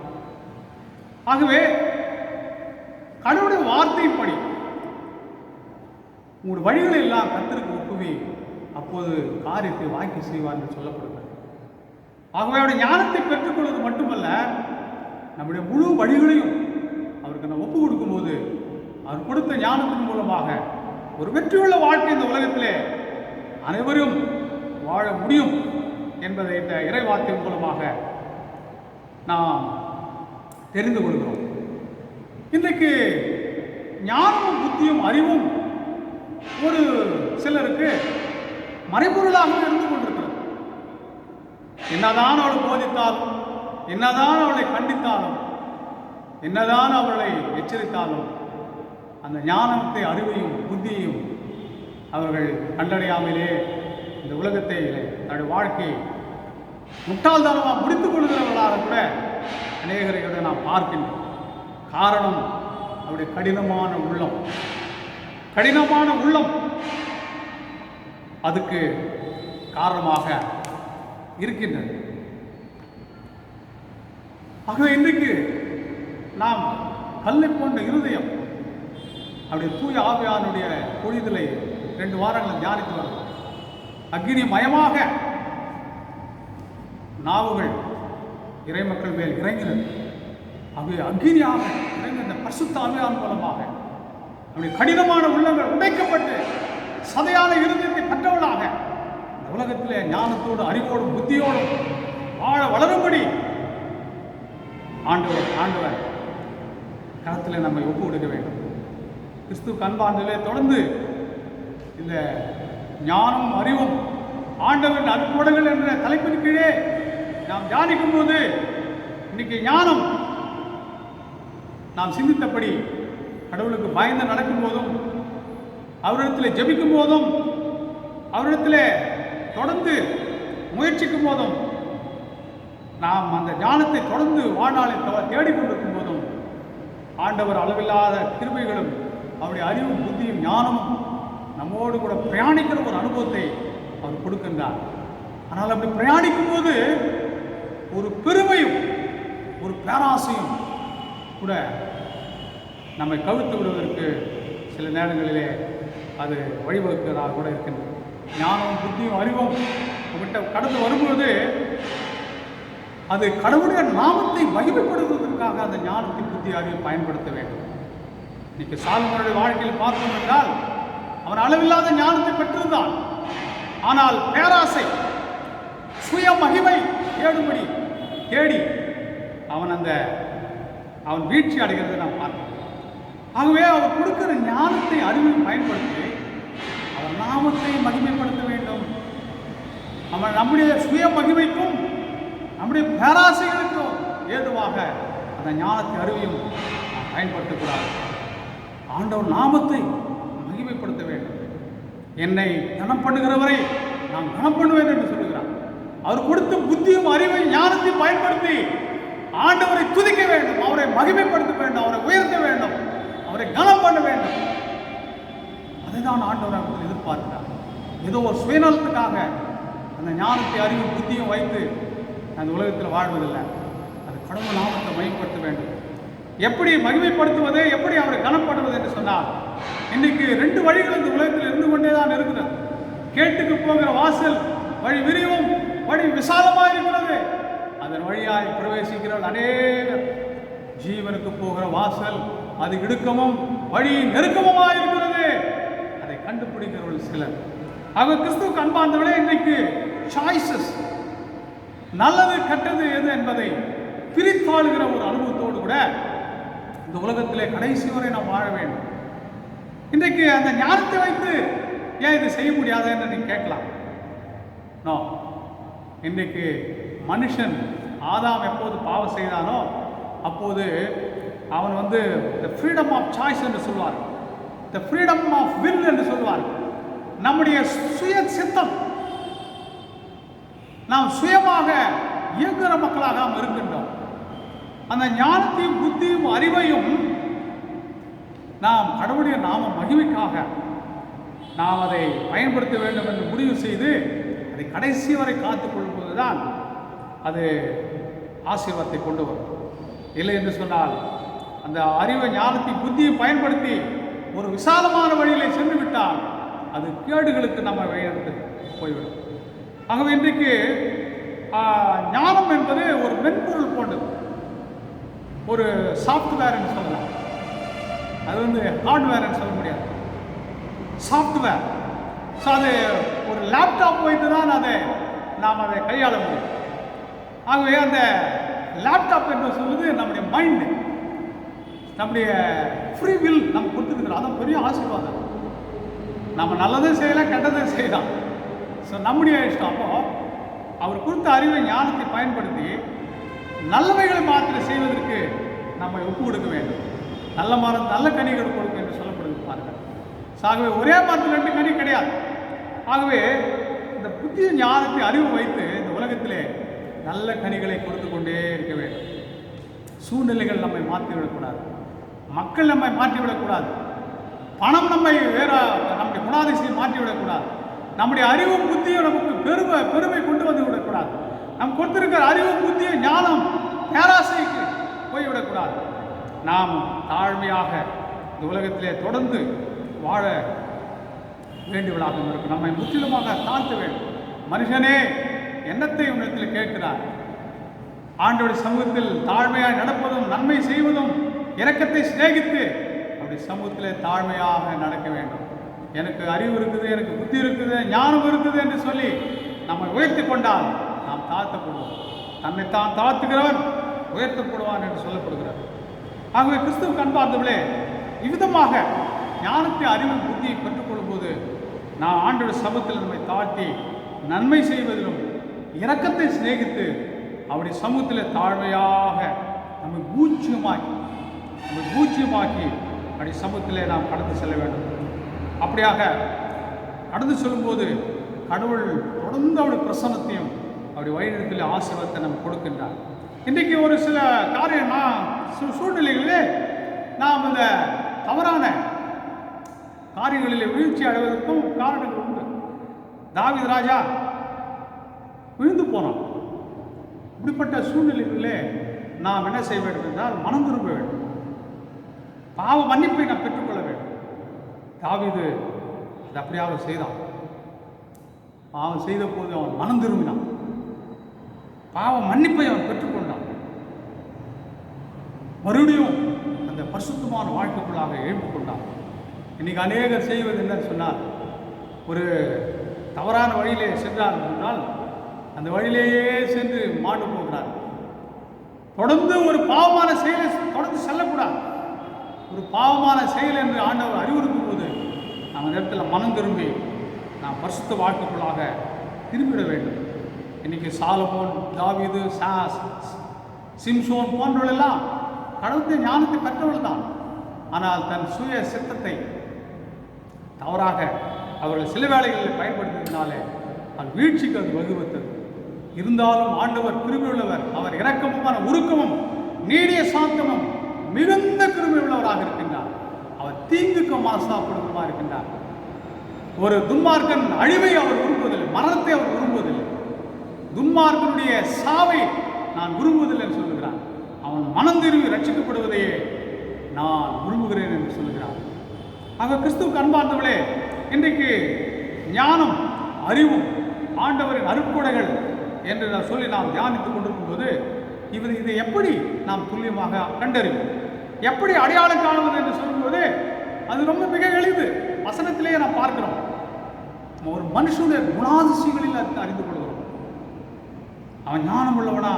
ஆகவே கடவுளுடைய வார்த்தையின்படி உங்கள் வழிகளை எல்லாம் கர்த்தருக்கு ஒப்புவி, அப்போது காரியத்தை வாக்கி செய்வார் என்று சொல்லப்படுகிறது. ஆகவே அவருடைய ஞானத்தை பெற்றுக்கொள்வது மட்டுமல்ல, நம்முடைய முழு வழிகளையும் அவருக்கு நம்ம ஒப்பு கொடுக்கும்போது அவர் கொடுத்த ஞானத்தின் மூலமாக ஒரு வெற்றியுள்ள வாழ்க்கை இந்த உலகத்திலே அனைவரும் வாழ முடியும் என்பதை இந்த இறைவார்த்தையின் மூலமாக நாம் தெரிந்து கொள்கிறோம். இன்றைக்கு ஞானமும் புத்தியும் அறிவும் ஒரு சிலருக்கு மறைபொருளாக இருந்து கொண்டிருக்கிறது. என்னதான் அவளை போதித்தாலும், என்னதான் அவளை கண்டித்தாலும், என்னதான் அவளை எச்சரித்தாலும் அந்த ஞானத்தை அறிவையும் புத்தியையும் அவர்கள் கண்டறியாமலே இந்த உலகத்தை தன்னுடைய வாழ்க்கையை முட்டாள்தனமாக முடித்துக் கொள்கிறவர்களாக கூட அநேகரை நாம் பார்க்கின்றோம். காரணம், அவருடைய கடினமான உள்ளம். கடினமான உள்ளம் அதுக்கு காரணமாக இருக்கின்றது. ஆகவே இன்றைக்கு நாம் கல்லை போன்ற இருதயம் அவருடைய தூய ஆவியானுடைய பொழிதலை 2 வாரங்களை தியானித்து வரும். அக்னி மயமாக நாவுகள் இறைமக்கள் மேல் இறங்கினது. அவை அக்னியாக இறங்கின பரிசுத்த ஆவியான் மூலமாக நம்முடைய கடினமான உள்ளங்கள் உடைக்கப்பட்டு சதையான இருதயத்தை பெற்றவளாக இந்த உலகத்திலே ஞானத்தோடு அறிவோடும் புத்தியோடும் வாழ வளரும்படி ஆண்டவர் கரத்தில் நம்மை ஒப்பு கொடுக்க வேண்டும். கிறிஸ்துவுக்கு அன்பானதிலே தொடர்ந்து இந்த ஞானம் அறிவும் ஆண்டவரின் அற்புதங்கள் என்ற தலைப்பின் கீழே நாம் தியானிக்கும் போது இன்னைக்கு ஞானம் நாம் சிந்தித்தபடி கடவுளுக்கு பயந்து நடக்கும் போதும், அவரிடத்தில் ஜெபிக்கும் போதும், அவரிடத்தில் தொடர்ந்து முயற்சிக்கும் போதும், நாம் அந்த ஞானத்தை தொடர்ந்து வாழ்நாளை தேடிக்கொண்டிருக்கும் போதும் ஆண்டவர் அளவில்லாத கிருபைகளும் அவருடைய அறிவும் புத்தியும் ஞானமும் நம்மோடு கூட பிரயாணிக்கிற ஒரு அனுபவத்தை அவர் கொடுக்கின்றார். ஆனால் அப்படி பிரயாணிக்கும் போது ஒரு பெருமையும் ஒரு பேராசையும் கூட நம்மை கவிழ்த்து விடுவதற்கு சில நேரங்களிலே அது வழிவகுக்கிறதாக கூட இருக்கின்றது. ஞானமும் புத்தியும் அறிவும் உங்கள்கிட்ட கடந்து வரும்போது அது கடவுளுடைய நாமத்தை மகிமைப்படுத்துவதற்காக அந்த ஞானத்தை புத்தி அறிவை பயன்படுத்த வேண்டும். இன்னைக்கு சாலமோனுடைய வாழ்க்கையில் பார்த்தோம் என்றால் அவன் அளவில்லாத ஞானத்தை பெற்றிருந்தான். ஆனால் பேராசை சுய மகிமை தேடி அவன் வீழ்ச்சி அடைகிறதை நாம் பார்க்கிறோம். ஆகவே அவர் கொடுக்கிற ஞானத்தை அறிவை பயன்படுத்தி அவர் நாமத்தை மகிமைப்படுத்த வேண்டும். அவன் நம்முடைய சுய மகிமைக்கும் நம்முடைய பேராசைகளுக்கும் ஏதுவாக அந்த ஞானத்தை அறிவையும் நாம் பயன்படுத்தக்கூடாது. ஆண்டவர் நாமத்தை மகிமைப்படுத்த வேண்டும். என்னை கனம் பண்ணுகிறவரை நான் கனம் பண்ணுவேன் என்று சொல்லுகிறார். அவர் கொடுத்த புத்தியும் அறிவை ஞானத்தை பயன்படுத்தி ஆண்டவரை துதிக்க வேண்டும், அவரை மகிமைப்படுத்த வேண்டும், அவரை உயர்த்த வேண்டும், அவரை கனம் பண்ண வேண்டும். அதுதான் ஆண்டவர் அவர்கள் எதிர்பார்க்கிறார். ஏதோ ஒரு சுயநலத்துக்காக அந்த ஞானத்தை அறிவும் புத்தியும் வைத்து அந்த உலகத்தில் வாழ்வதில்லை. அது கடவுள் நாமத்தை மகிமைப்படுத்த வேண்டும். எப்படி மகிமைப்படுத்துவது, எப்படி அவரை கனப்படுவது என்று சொன்னால் இன்றைக்கு 2 வழிகள் இந்த உலகத்தில் இருந்து கொண்டே தான் இருக்கிறது. கேட்டுக்கு போகிற வாசல் வழி விரிவும் வழி விசாலமாக இருக்கிறது. அதன் வழியாய் பிரவேசிக்கிறவர்கள் அநேகர். ஜீவனுக்கு போகிற வாசல் அது இடுக்கமும் வழி நெருக்கமுமாக இருக்கிறது. அதை கண்டுபிடிக்கிறவர்கள் சிலர். ஆக கிறிஸ்துவுக்கு அன்பார்ந்தவர்களே, இன்றைக்கு சாய்ஸஸ் நல்லது கெட்டது எது என்பதை பிரித்தாளுகிற ஒரு அனுபவத்தோடு கூட இந்த உலகத்திலே கடைசி வரை நாம் வாழ வேண்டும். இன்றைக்கு அந்த ஞானத்தை வைத்து ஏன் இது செய்ய முடியாது என்று நீ கேட்கலாம். நோ, இன்றைக்கு மனுஷன் ஆதாம் எப்போது பாவம் செய்தானோ அப்போது அவன் த ஃப்ரீடம் ஆஃப் சாய்ஸ் என்று சொல்வார், த ஃப்ரீடம் ஆஃப் வில் என்று சொல்வார். நம்முடைய சுய சித்தம், நாம் சுயமாக இயங்குகிற மக்களாக நாம் இருக்கின்றோம். அந்த ஞானத்தையும் புத்தியும் அறிவையும் நாம் கடவுளுடைய நாம மகிமைக்காக நாம் அதை பயன்படுத்த வேண்டும் என்று முடிவு செய்து அதை கடைசி வரை காத்துக்கொள்ளும்போது தான் அது ஆசீர்வாதத்தை கொண்டு வரும். இல்லை என்று சொன்னால் அந்த அறிவை ஞானத்தையும் புத்தியும் பயன்படுத்தி ஒரு விசாலமான வழியிலே சென்று விட்டால் அது கேடுகளுக்கு நம்ம வழிநடத்து போய்விடும். ஆகவே இன்றைக்கு ஞானம் என்பது ஒரு மென்பொருள் போன்றது, ஒரு சாஃப்ட்வேர் என்று சொல்லலாம். அது ஹார்ட்வேர்ன்னு சொல்ல முடியாது, சாஃப்ட்வேர். ஸோ அது ஒரு லேப்டாப் வைத்து தான் நாம் அதை கையாள முடியும். ஆகவே அந்த லேப்டாப் என்று சொல்வது நம்முடைய மைண்டு, நம்முடைய ஃப்ரீ வில் நம்ம கொடுத்துருக்குறோம். அதான் பெரிய ஆசீர்வாதம். நம்ம நல்லதும் செய்யலாம், கெட்டதும் செய்யலாம். ஸோ நம்முடைய இஷ்டம். அப்போது அவர் கொடுத்த அறிவை ஞானத்தை பயன்படுத்தி நல்லவைகளை மாத்திரம் செய்வதற்கு நம்ம ஒப்பு கொடுக்க வேண்டும். நல்ல மரம் நல்ல கனிகள் கொடுக்கும் என்று சொல்லப்படுது பாருங்கள். ஆகவே ஒரே மரத்தில் 2 கனி கிடையாது. ஆகவே இந்த புதிய ஞானத்தை அறிவு வைத்து இந்த உலகத்திலே நல்ல கனிகளை கொடுத்து கொண்டே இருக்க வேண்டும். சூழ்நிலைகள் நம்மை மாற்றிவிடக்கூடாது. மக்கள் நம்மை மாற்றிவிடக்கூடாது. பணம் நம்மை வேற நம்முடைய குணாதிசையை மாற்றிவிடக்கூடாது. நம்முடைய அறிவும் புத்தியும் நமக்கு பெருமை கொண்டு வந்து விடக்கூடாது. நம் கொடுத்திருக்கிற அறிவும் புத்தியும் ஞானம் பேராசைக்கு போய்விடக்கூடாது. நாம் தாழ்மையாக இந்த உலகத்திலே தொடர்ந்து வாழ வேண்டியவளாக இருக்கும். நம்மை முற்றிலுமாக தாழ்த்த வேண்டும். மனுஷனே என்னத்தை உன்னிடத்தில் கேட்கிறார்? ஆண்டவருடைய சமூகத்தில் தாழ்மையாக நடப்பதும் நன்மை செய்வதும் இரக்கத்தை சிநேகித்து அப்படி சமூகத்திலே தாழ்மையாக நடக்க வேண்டும். எனக்கு அறிவு இருக்குது, எனக்கு புத்தி இருக்குது, ஞானம் இருக்குது என்று சொல்லி நம்மை உயர்த்தி கொண்டால் நாம் தாழ்த்தப்படுவோம். தன்னைத்தான் தாழ்த்துகிறவன் உயர்த்தப்படுவான் என்று சொல்லப்படுகிறார். ஆகவே கிறிஸ்துவுக்கு அன்பார்ந்தவர்களே, இவ்விதமாக ஞானத்தை அறிவு புத்தியை பெற்றுக்கொள்ளும் போது நான் ஆண்டவருடைய சமூகத்தில் நம்மை தாழ்த்தி நன்மை செய்வதிலும் இரக்கத்தை சிநேகித்து அவருடைய சமூகத்தில் தாழ்மையாக நம்மை பூச்சியமாக்கி அப்படி சமூகத்திலே நாம் கடந்து செல்ல வேண்டும். அப்படியாக கடந்து செல்லும்போது கடவுள் தொடர்ந்து அவருடைய பிரசன்னத்தையும் அவருடைய வழிநடத்தில் ஆசீர்வாதத்தை நம்ம கொடுக்கின்றார். இன்றைக்கு ஒரு சில காரியம் சூழ்நிலைகளிலே நாம் இந்த தவறான காரியங்களிலே வீழ்ச்சி அடைவதற்கும் காரணங்கள் உண்டு. தாவீது ராஜா விழுந்து போனான். இப்படிப்பட்ட சூழ்நிலைகளிலே நாம் என்ன செய்ய வேண்டும் என்றால் மனம் திரும்ப வேண்டும். பாவ மன்னிப்பை நாம் பெற்றுக்கொள்ள வேண்டும். தாவீது அது அப்படியாக செய்தான். பாவம் செய்த போது அவன் மனம் திரும்பினான். பாவ மன்னிப்பை அவன் பெற்றுக்கொண்டான். மறுபடியும் அந்த பரிசுத்தமான வாழ்க்கைக்குள்ளாக எழுப்பிக் கொண்டான். இன்னைக்கு அநேகர் செய்வது என்னன்னு சொன்னால், ஒரு தவறான வழியிலே சென்றார் என்றால் அந்த வழியிலேயே சென்று மாண்டு போகிறார். தொடர்ந்து ஒரு பாவமான செயலை தொடர்ந்து செல்லக்கூடாது. ஒரு பாவமான செயல் என்று ஆண்டவர் அறிவுறுத்தும் போது நம்ம நேரத்தில் மனம் திரும்பி நாம் பரிசுத்த வாழ்க்கைக்குள்ளாக திரும்பிட வேண்டும். இன்னைக்கு சாலமோன், தாவீது, சிம்சோன் போன்றவர்களெல்லாம் கடவுளுடைய ஞானத்தை பெற்றவர்கள் தான். ஆனால் தன் சுய சித்தத்தை தவறாக அவர்கள் சில வேளைகளில் பயன்படுத்தினாலே அது வீழ்ச்சிக்கு அது வகுவத்தது. இருந்தாலும் ஆண்டவர் கிருபை உள்ளவர். அவர் இரக்கமுமான உருக்கமும் நீடிய சாந்தமும் மிகுந்த கிருபை உள்ளவராக இருக்கின்றார். அவர் தீங்குக்கு மாசாப்படுவதாக இருக்கின்றார். ஒரு துன்மார்க்கன் அழிவை அவர் விரும்புவதில்லை, மரணத்தை அவர் விரும்புவதில்லை. துன்மார்க்கனுடைய சாவை நான் விரும்புவதில்லை என்று சொல்லுகிறார். அவன் மனம் திரும்பி ரட்சிக்கப்படுவதையே நான் விரும்புகிறேன் என்று சொல்லுகிறார். ஆக கிறிஸ்துவுக்கு அன்பார்ந்தவர்களே, இன்றைக்கு ஞானம் அறிவும் ஆண்டவரின் அருட்கொடைகள் என்று நான் சொல்லி நாம் தியானித்துக் கொண்டிருக்கும் போது இதை எப்படி நாம் துல்லியமாக கண்டறிவோம், எப்படி அடையாளம் காணுவது என்று சொல்லும்போது அது ரொம்ப மிக எளிது. வசனத்திலேயே நாம் பார்க்கிறோம். ஒரு மனுஷனுடைய குணாதிசயங்களில் அறிந்து கொள்கிறோம். அவன் ஞானம் உள்ளவனா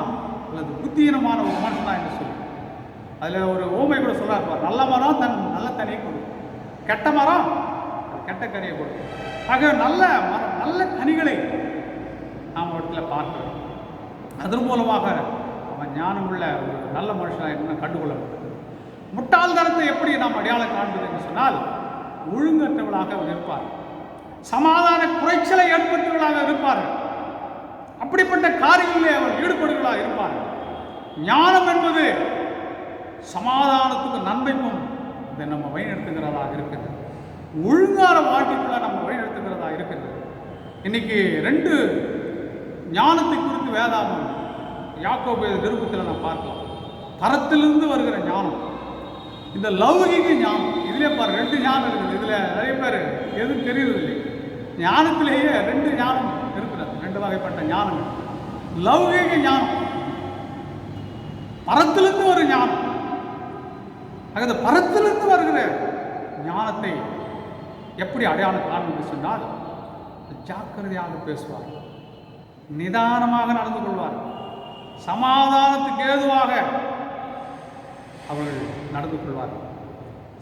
அல்லது புத்தியீனமான ஒரு மனுஷனா என்று சொல்லி அதில் ஒரு ஓமை கூட சொல்றார். நல்ல மரம் தன் நல்ல தனியை கொடுக்கும், கெட்ட மரம் கெட்ட கனியை கொடுக்கும். ஆக நல்ல மரம் நல்ல கனிகளை நாம் இடத்துல பார்க்கிறோம். அதன் மூலமாக அவன் ஞானம் உள்ள ஒரு நல்ல மனுஷனாக என்ன கண்டுகொள்ள முடியும். முட்டாள்தனத்தை எப்படி நாம் அடையாளம் காண்பது என்று சொன்னால், ஒழுங்கற்றவளாக அவர் இருப்பார், சமாதான குறைச்சலை ஏற்படுத்துவர்களாக இருப்பார்கள், அப்படிப்பட்ட காரியங்களிலே அவர் ஈடுபடுவர்களாக இருப்பார்கள். ஞானம் என்பது சமாதானத்துக்கு நன்மைக்கும் இதை நம்ம வழிநடத்துகிறதாக இருக்கிறது. ஒழுங்கான வாழ்க்கைக்குள்ள நம்ம வழிநடத்துகிறதா இருக்கிறது. இன்னைக்கு ரெண்டு ஞானத்தை குறித்து வேதாகம் யாக்கோபு நிருபத்தில் நாம் பார்க்கலாம். பரத்திலிருந்து வருகிற ஞானம், இந்த லௌகிக ஞானம். இதிலே பாரு ரெண்டு ஞானம் இருக்குது. இதில் நிறைய பேர் எதுவும் தெரியறதில்லை. ஞானத்திலேயே ரெண்டு ஞானம் இருக்கிறது, ரெண்டு வகைப்பட்ட ஞானங்கள். லௌகிக ஞானம், பரத்திலிருந்து ஒரு ஞானம். அந்த பரத்திலிருந்து வருகிற ஞானத்தை எப்படி அடையாளம் காணும் என்று சொன்னால், ஜாக்கிரதையாக பேசுவார், நிதானமாக நடந்து கொள்வார், சமாதானத்துக்கு ஏதுவாக அவர்கள் நடந்து கொள்வார்.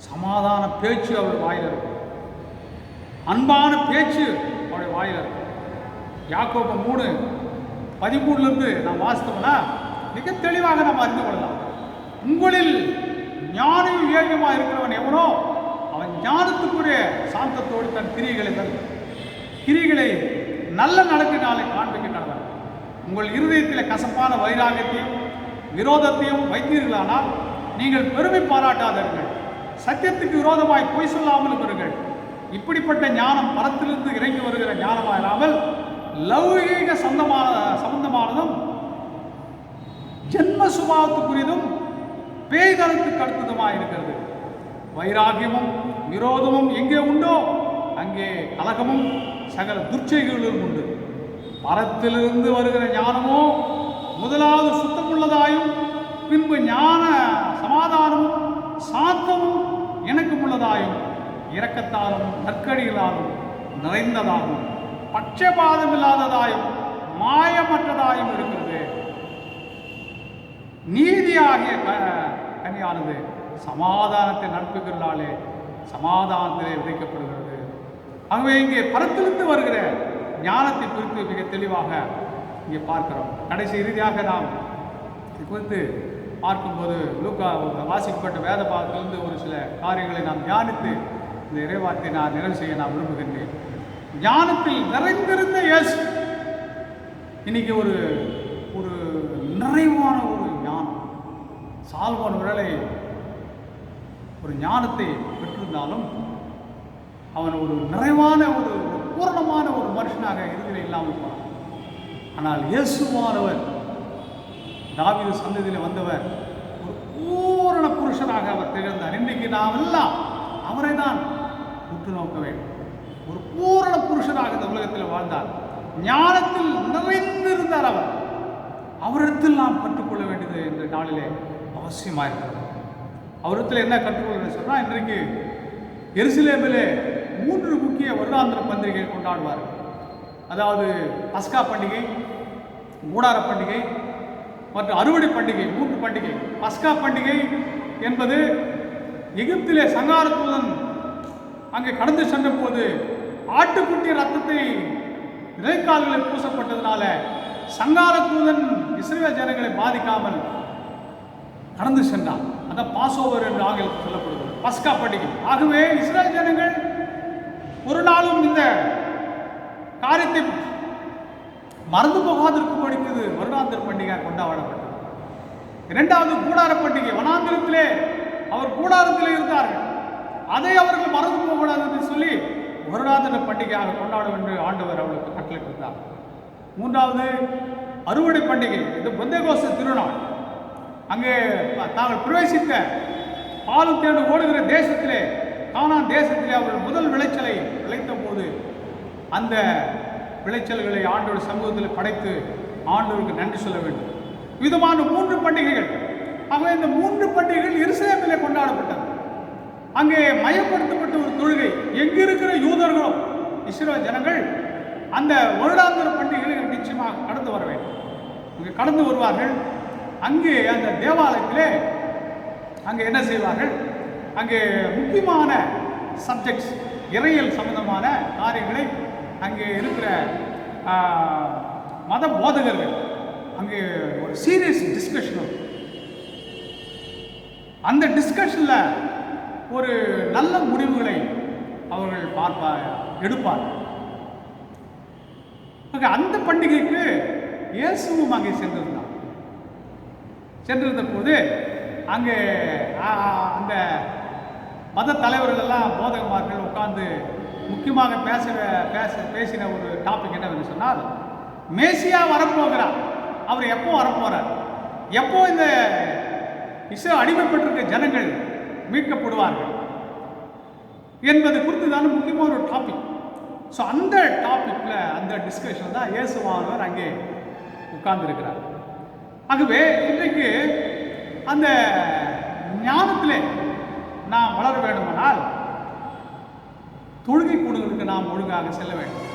சமாதான பேச்சு அவர் வாயில் இருக்கும், அன்பான பேச்சு அவருடைய வாயில் இருக்கும். யாக்கோபு 3:13 நாம் வாசித்தோம்னா மிக தெளிவாக நாம் அறிந்து கொள்ளலாம். உங்களில் ஞானம் விவேகமாக இருக்கிறவன் எவனோ அவன் ஞானத்துக்குரிய சாந்தத்தோடு தன் கிரிகளை நல்ல நடக்கினாலே காண்பிக்க கடவன். உங்கள் இருதயத்தில் கசப்பான வைராகத்தையும் விரோதத்தையும் வைத்தீர்களானால் நீங்கள் பெருமை பாராட்டாதீர்கள். சத்தியத்துக்கு விரோதமாய் பொய் சொல்லாமல் இருங்கள். இப்படிப்பட்ட ஞானம் பரத்திலிருந்து இறங்கி வருகிற ஞானமாயிராமல் லௌகீக சம்பந்தமானதும் ஜென்ம சுபாவத்துக்குரியதும் பேய்தளத்துக்கு அடுத்ததுமாய் இருக்கிறது. வைராகியமும் விரோதமும் எங்கே உண்டோ அங்கே கலகமும் சகல துர்ச்செய்களும் உண்டு. பரத்திலிருந்து வருகிற ஞானமோ முதலாவது சுத்தமுள்ளதாயும் பின்பு ஞான சமாதானமும் சாந்தமும் எனக்கும் உள்ளதாயும் இரக்கத்தாலும் நற்கடிகளாலும் நிறைந்ததாகும் பட்சபாதம் இல்லாததாயும் மாயமற்றதாயும் இருக்கிறது. நீதியாகிய கனியானது சமாதானத்தை நடப்புகிறாலே சமாதானத்திலே விதைக்கப்படுகிறது. ஆகவே இங்கே பரத்திலிருந்து வருகிற ஞானத்தை குறித்து மிக தெளிவாக இங்கே பார்க்கிறோம். கடைசி இறுதியாக நாம் இது குறித்து பார்க்கும்போது லூக்கா வாசிக்கப்பட்ட வேத பாகத்திலிருந்து ஒரு சில காரியங்களை நாம் தியானித்து இந்த இறைவார்த்தை நான் நிறைவு செய்ய நான் விரும்புகின்றேன். ஞானத்தில் நிறைந்திருந்த இயேசு இன்னைக்கு ஒரு ஒரு நிறைவான ஒரு ஞானம். சால்மோன் வேளை ஒரு ஞானத்தை பெற்றிருந்தாலும் அவன் ஒரு நிறைவான ஒரு பூரணமான ஒரு மனுஷனாக இறுதியில் இல்லாமல் போனான். ஆனால் இயேசுவானவர் தாவீது சந்ததியில் வந்தவர் ஒரு பூரண புருஷனாக அவர் திகழ்ந்தார். இன்றைக்கு நாம் எல்லாம் அவரை தான் உற்று நோக்க வேண்டும். ஒரு பூரண புருஷனாக இந்த உலகத்தில் வாழ்ந்தார். ஞானத்தில் நிறைந்திருந்தார் அவர். அவரிடத்தில் நாம் கற்றுக்கொள்ள வேண்டியது என்ற நாளிலே அவசியமாக இருக்கிறது. அவரிடத்தில் என்ன கற்றுக்கொள்ள சொன்னால், இன்றைக்கு எருசலேமிலே 3 முக்கிய வருடாந்திர பண்டிகை கொண்டாடுவார்கள். அதாவது பஸ்கா பண்டிகை, கூடார பண்டிகை மற்றும் அறுவடை பண்டிகை, 3 பண்டிகை. பஸ்கா பண்டிகை என்பது எகிப்திலே சங்கார தூதன் அங்கே கடந்து சென்ற போது ஆட்டுக்குட்டி ரத்தத்தை நிலைக்கால்களில் பூசப்பட்டதுனால சங்கார தூதன் இஸ்ரவேல் ஜனங்களை பாதிக்காமல் கடந்து சென்றான். அதான் பாஸ்ஓவர் என்று ஆங்கிலத்தில் சொல்லப்படுகிறது, பஸ்கா பண்டிகை. ஆகவே இஸ்ரவேல் ஜனங்கள் ஒரு நாளும் இந்த காரியத்தை மறந்து போகாதிருக்கும்படிக்கு வருடாந்திர பண்டிகை கொண்டாடப்பட்டது. 2வது கூடார பண்டிகை. வனாந்திரத்திலே அவர் கூடாரத்திலே இருந்தார்கள். அதை அவர்கள் மறந்து போகக்கூடாது என்று சொல்லி வருடாந்திர பண்டிகையாக கொண்டாட என்று ஆண்டவர் அவர்களுக்கு கட்டளையிட்டிருந்தார். 3வது அறுவடை பண்டிகை. இது பெந்தேகோஸ்து திருநாள். அங்கே தாங்கள் பிரவேசித்த பாலும் தேடு ஓடுகிற தேசத்திலே, கானான் தேசத்திலே அவர்கள் முதல் விளைச்சலை விளைத்த போது அந்த விளைச்சல்களை ஆண்டவர் சமூகத்தில் படைத்து ஆண்டவருக்கு நன்றி சொல்ல வேண்டும். விதமான 3 பண்டிகைகள். ஆகவே இந்த 3 பண்டிகைகள் எருசலேமிலே கொண்டாடப்பட்டது. அங்கே மையப்படுத்தப்பட்ட ஒரு தொழுகை. எங்கிருக்கிற யூதர்களும் இஸ்ரவேல் ஜனங்கள் அந்த வருடாந்திர பண்டிகைகளை நிச்சயமாக கடந்து வர வேண்டும். அங்கே கடந்து வருவார்கள். அங்கே அந்த தேவாலயத்திலே அங்கே என்ன செய்வார்கள், அங்கே முக்கியமான சப்ஜெக்ட்ஸ், இறையியல் சம்பந்தமான காரியங்களை அங்கே இருக்கிற மத போதகர்கள் அங்கே ஒரு சீரியஸ் டிஸ்கஷன். அந்த டிஸ்கஷனில் ஒரு நல்ல முடிவுகளை அவர்கள் எடுப்பார்கள். அந்த பண்டிகைக்கு இயேசுவும் அங்கே சென்றிருந்த போது அங்கே அந்த மத தலைவர்கள் எல்லாம் போதகமார்கள் உட்கார்ந்து முக்கியமாக பேசின ஒரு டாபிக் என்னவென்று சொன்னால், மேசியா வரப்போகிறார். அவர் எப்போ வரப்போறார், எப்போ இந்த அடிமைப்பட்டிருக்க ஜனங்கள் மீட்கப்படுவார்கள் என்பது குறித்து தானே முக்கியமான ஒரு டாபிக். ஸோ அந்த டாப்பிக்கில் அந்த டிஸ்கஷன் தான் இயேசுவானவர் அங்கே உட்கார்ந்துருக்கிறார். ஆகவே இன்றைக்கு அந்த ஞானத்திலே நாம் வளர வேண்டுமானால் தொழுகை கூடுகளுக்கு நாம் ஒழுங்காக செல்ல வேண்டும்.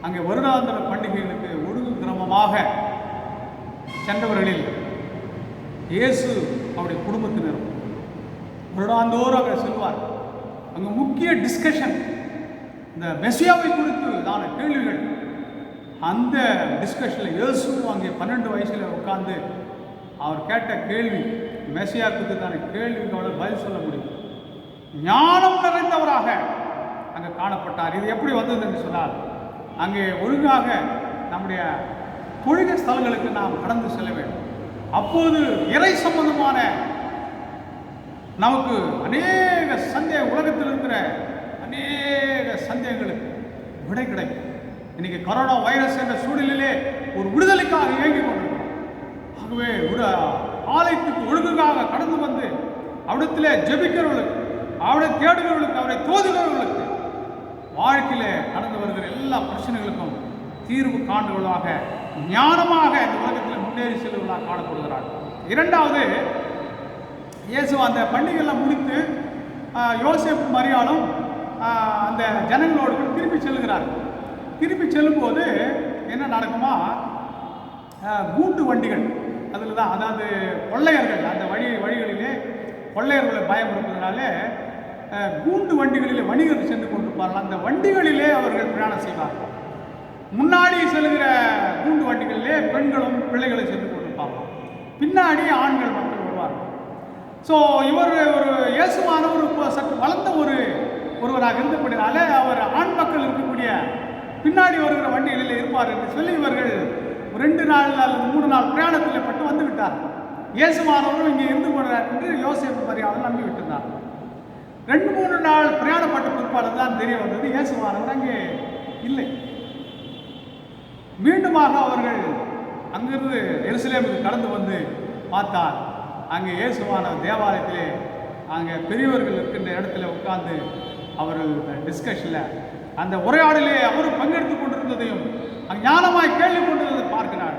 அங்கே வருடாந்திர பண்டிகைகளுக்கு ஒழுங்கு கிரமமாக சென்றவர்களில் இயேசு அவருடைய குடும்பத்தினரும் வருடாந்தோறும் அங்கே செல்வார். அங்கே முக்கிய டிஸ்கஷன் இந்த மெசியாவை குறித்து தான கேள்விகள். அந்த டிஸ்கஷனில் இயேசுவும் அங்கே 12 வயசில் உட்கார்ந்து அவர் கேட்ட கேள்வி, மெசியா குறித்து தான கேள்விகளோட பதில் சொல்ல முடியும். ஞானம் நிறைந்தவராக அங்கே காணப்பட்டார். இது எப்படி வந்தது என்று சொன்னால், அங்கே ஒழுங்காக நம்முடைய தொழுகை ஸ்தலங்களுக்கு நாம் கடந்து செல்ல வேண்டும். அப்போது இறை சம்பந்தமான நமக்கு அநேக கொரோனா வைரஸ் என்ற சூழலிலே ஒரு விடுதலைக்காக இயங்கிக் கொண்டிருக்கிறோம். ஆகவே ஆலயத்துக்கு ஒழுங்குக்காக கடந்து வந்து அவிடத்திலே ஜெபிக்கிறவர்களுக்கு, அவரை தேடுகிறவர்களுக்கு, அவரை தோதுகிறவர்களுக்கு வாழ்க்கையில கடந்து வருகிற எல்லா பிரச்சனைகளுக்கும் தீர்வு காண்பவர்களாக ஞானமாக இந்த உலகத்தில் முன்னேறி செல்வர்களாக காணப்படுகிறார்கள். இரண்டாவது, இயேசு அந்த பண்டிகைலாம் முடித்து யோசேப்பு மரியாளும் அந்த ஜனங்களோடு திருப்பி செல்கிறார்கள். திருப்பி செல்லும்போது என்ன நடக்குமா, கூண்டு வண்டிகள் அதில் தான், அதாவது கொள்ளையர்கள் அந்த வழிகளிலே கொள்ளையர்களை பயம் இருப்பதனால கூண்டு வண்டிகளிலே வணிகர்கள் சென்று கொண்டிருப்பார்கள். அந்த வண்டிகளிலே அவர்கள் பிரயாணம் செய்வார்கள். முன்னாடி செல்கிற கூண்டு வண்டிகளிலே பெண்களும் பிள்ளைகளும் சென்று கொண்டிருப்பார்கள், பின்னாடி ஆண்கள் மக்கள் வருவார்கள். ஸோ இவர் ஒரு இயேசுவானவர் சற்று வளர்ந்த ஒருவராக இருந்தபடினால அவர் ஆண் மக்கள் இருக்கக்கூடிய பின்னாடி வருகிற வண்டிகளில் இருப்பார் என்று சொல்லி இவர்கள் 2 நாள் அல்லது 3 நாள் பிரயாணத்தில் பட்டு வந்து விட்டார். இயேசுவானவரும் இங்கே இருந்து போனார் என்று யோசேப்பு மரியாதை நம்பி விட்டுனார். 2-3 நாள் பிரயாணப்பட்ட பிற்பாடு தான் தெரிய வந்தது இயேசுவானவர் அங்கே இல்லை. மீண்டுமாக அவர்கள் அங்கிருந்து எருசலேமுக்கு கடந்து வந்து பார்த்தார். அங்கே இயேசுவானவர் தேவாலயத்திலே அங்கே பெரியவர்கள் இருக்கின்ற இடத்துல உட்கார்ந்து அவர்கள் டிஸ்கஷனில் அந்த உரையாடலே அவரும் பங்கெடுத்து கொண்டிருந்ததையும் ஞானமாய் கேள்வி கொண்டிருந்ததை பார்க்கிறார்.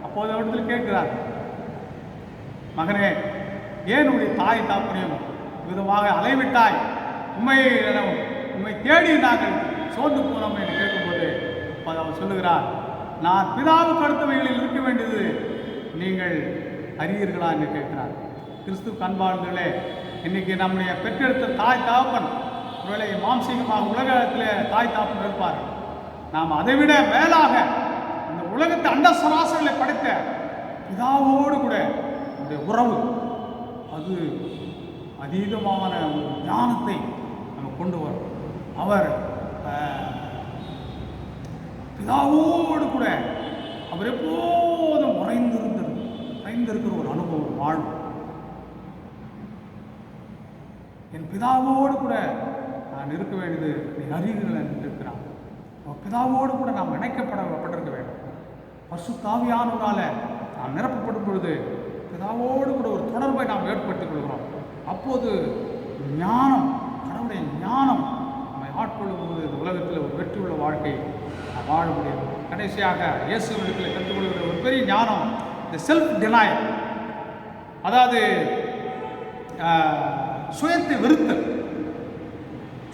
அப்போது அவரிடத்தில் கேட்கிறார், மகனே, ஏன் உடைய தாய் தாப்பனையும் விதமாக அலைவிட்டாய்? உண்மை தேடி நாங்கள் சோர்ந்து போனோம் என்று கேட்கும்போது அவர் சொல்லுகிறார், நான் பிதாவுக்கு அடுத்தவைகளில் இருக்க வேண்டியது நீங்கள் அறியீர்களா என்று கேட்கிறார். கிறிஸ்துவ அன்பாளர்களே, இன்னைக்கு நம்முடைய பெற்றெடுத்த தாய் தாப்பன் ஒருவேளை மாம்சீகமாக உலகத்தில் தாய் தாப்பன் இருப்பார். நாம் அதைவிட மேலாக இந்த உலகத்தை அண்ட சராசரிகளை படைத்த பிதாவோடு கூட இந்த உறவு, அது அதீதமான ஒரு ஞானத்தை நம்ம கொண்டு வரும். அவர் பிதாவோடு கூட அவர் எப்போதும் உறைந்திருக்கிற ஒரு அனுபவம் வாழ்வு. என் பிதாவோடு கூட நான் இருக்க வேண்டியது நீ அறிவுகள் என்று இருக்கிறான். பிதாவோடு கூட நாம் இணைக்கப்பட்டிருக்க வேண்டும். பரிசுத்த ஆவியானவரால நாம் நிரப்பப்படும் பொழுது பிதாவோடு கூட ஒரு தொடர்பை நாம் ஏற்படுத்திக் கொள்கிறோம். அப்போது ஞானம், கடவுளுடைய ஞானம் நம்மை ஆட்கொள்ளும் போது இந்த உலகத்தில் ஒரு வெற்றியுள்ள வாழ்க்கை நாம் வாழ முடியும். கடைசியாக இயேசுவிடத்தில் கற்றுக்கொள்கிற ஒரு பெரிய ஞானம் இந்த செல்ஃப் டினாயல், அதாவது சுயத்தை வெறுத்தல்,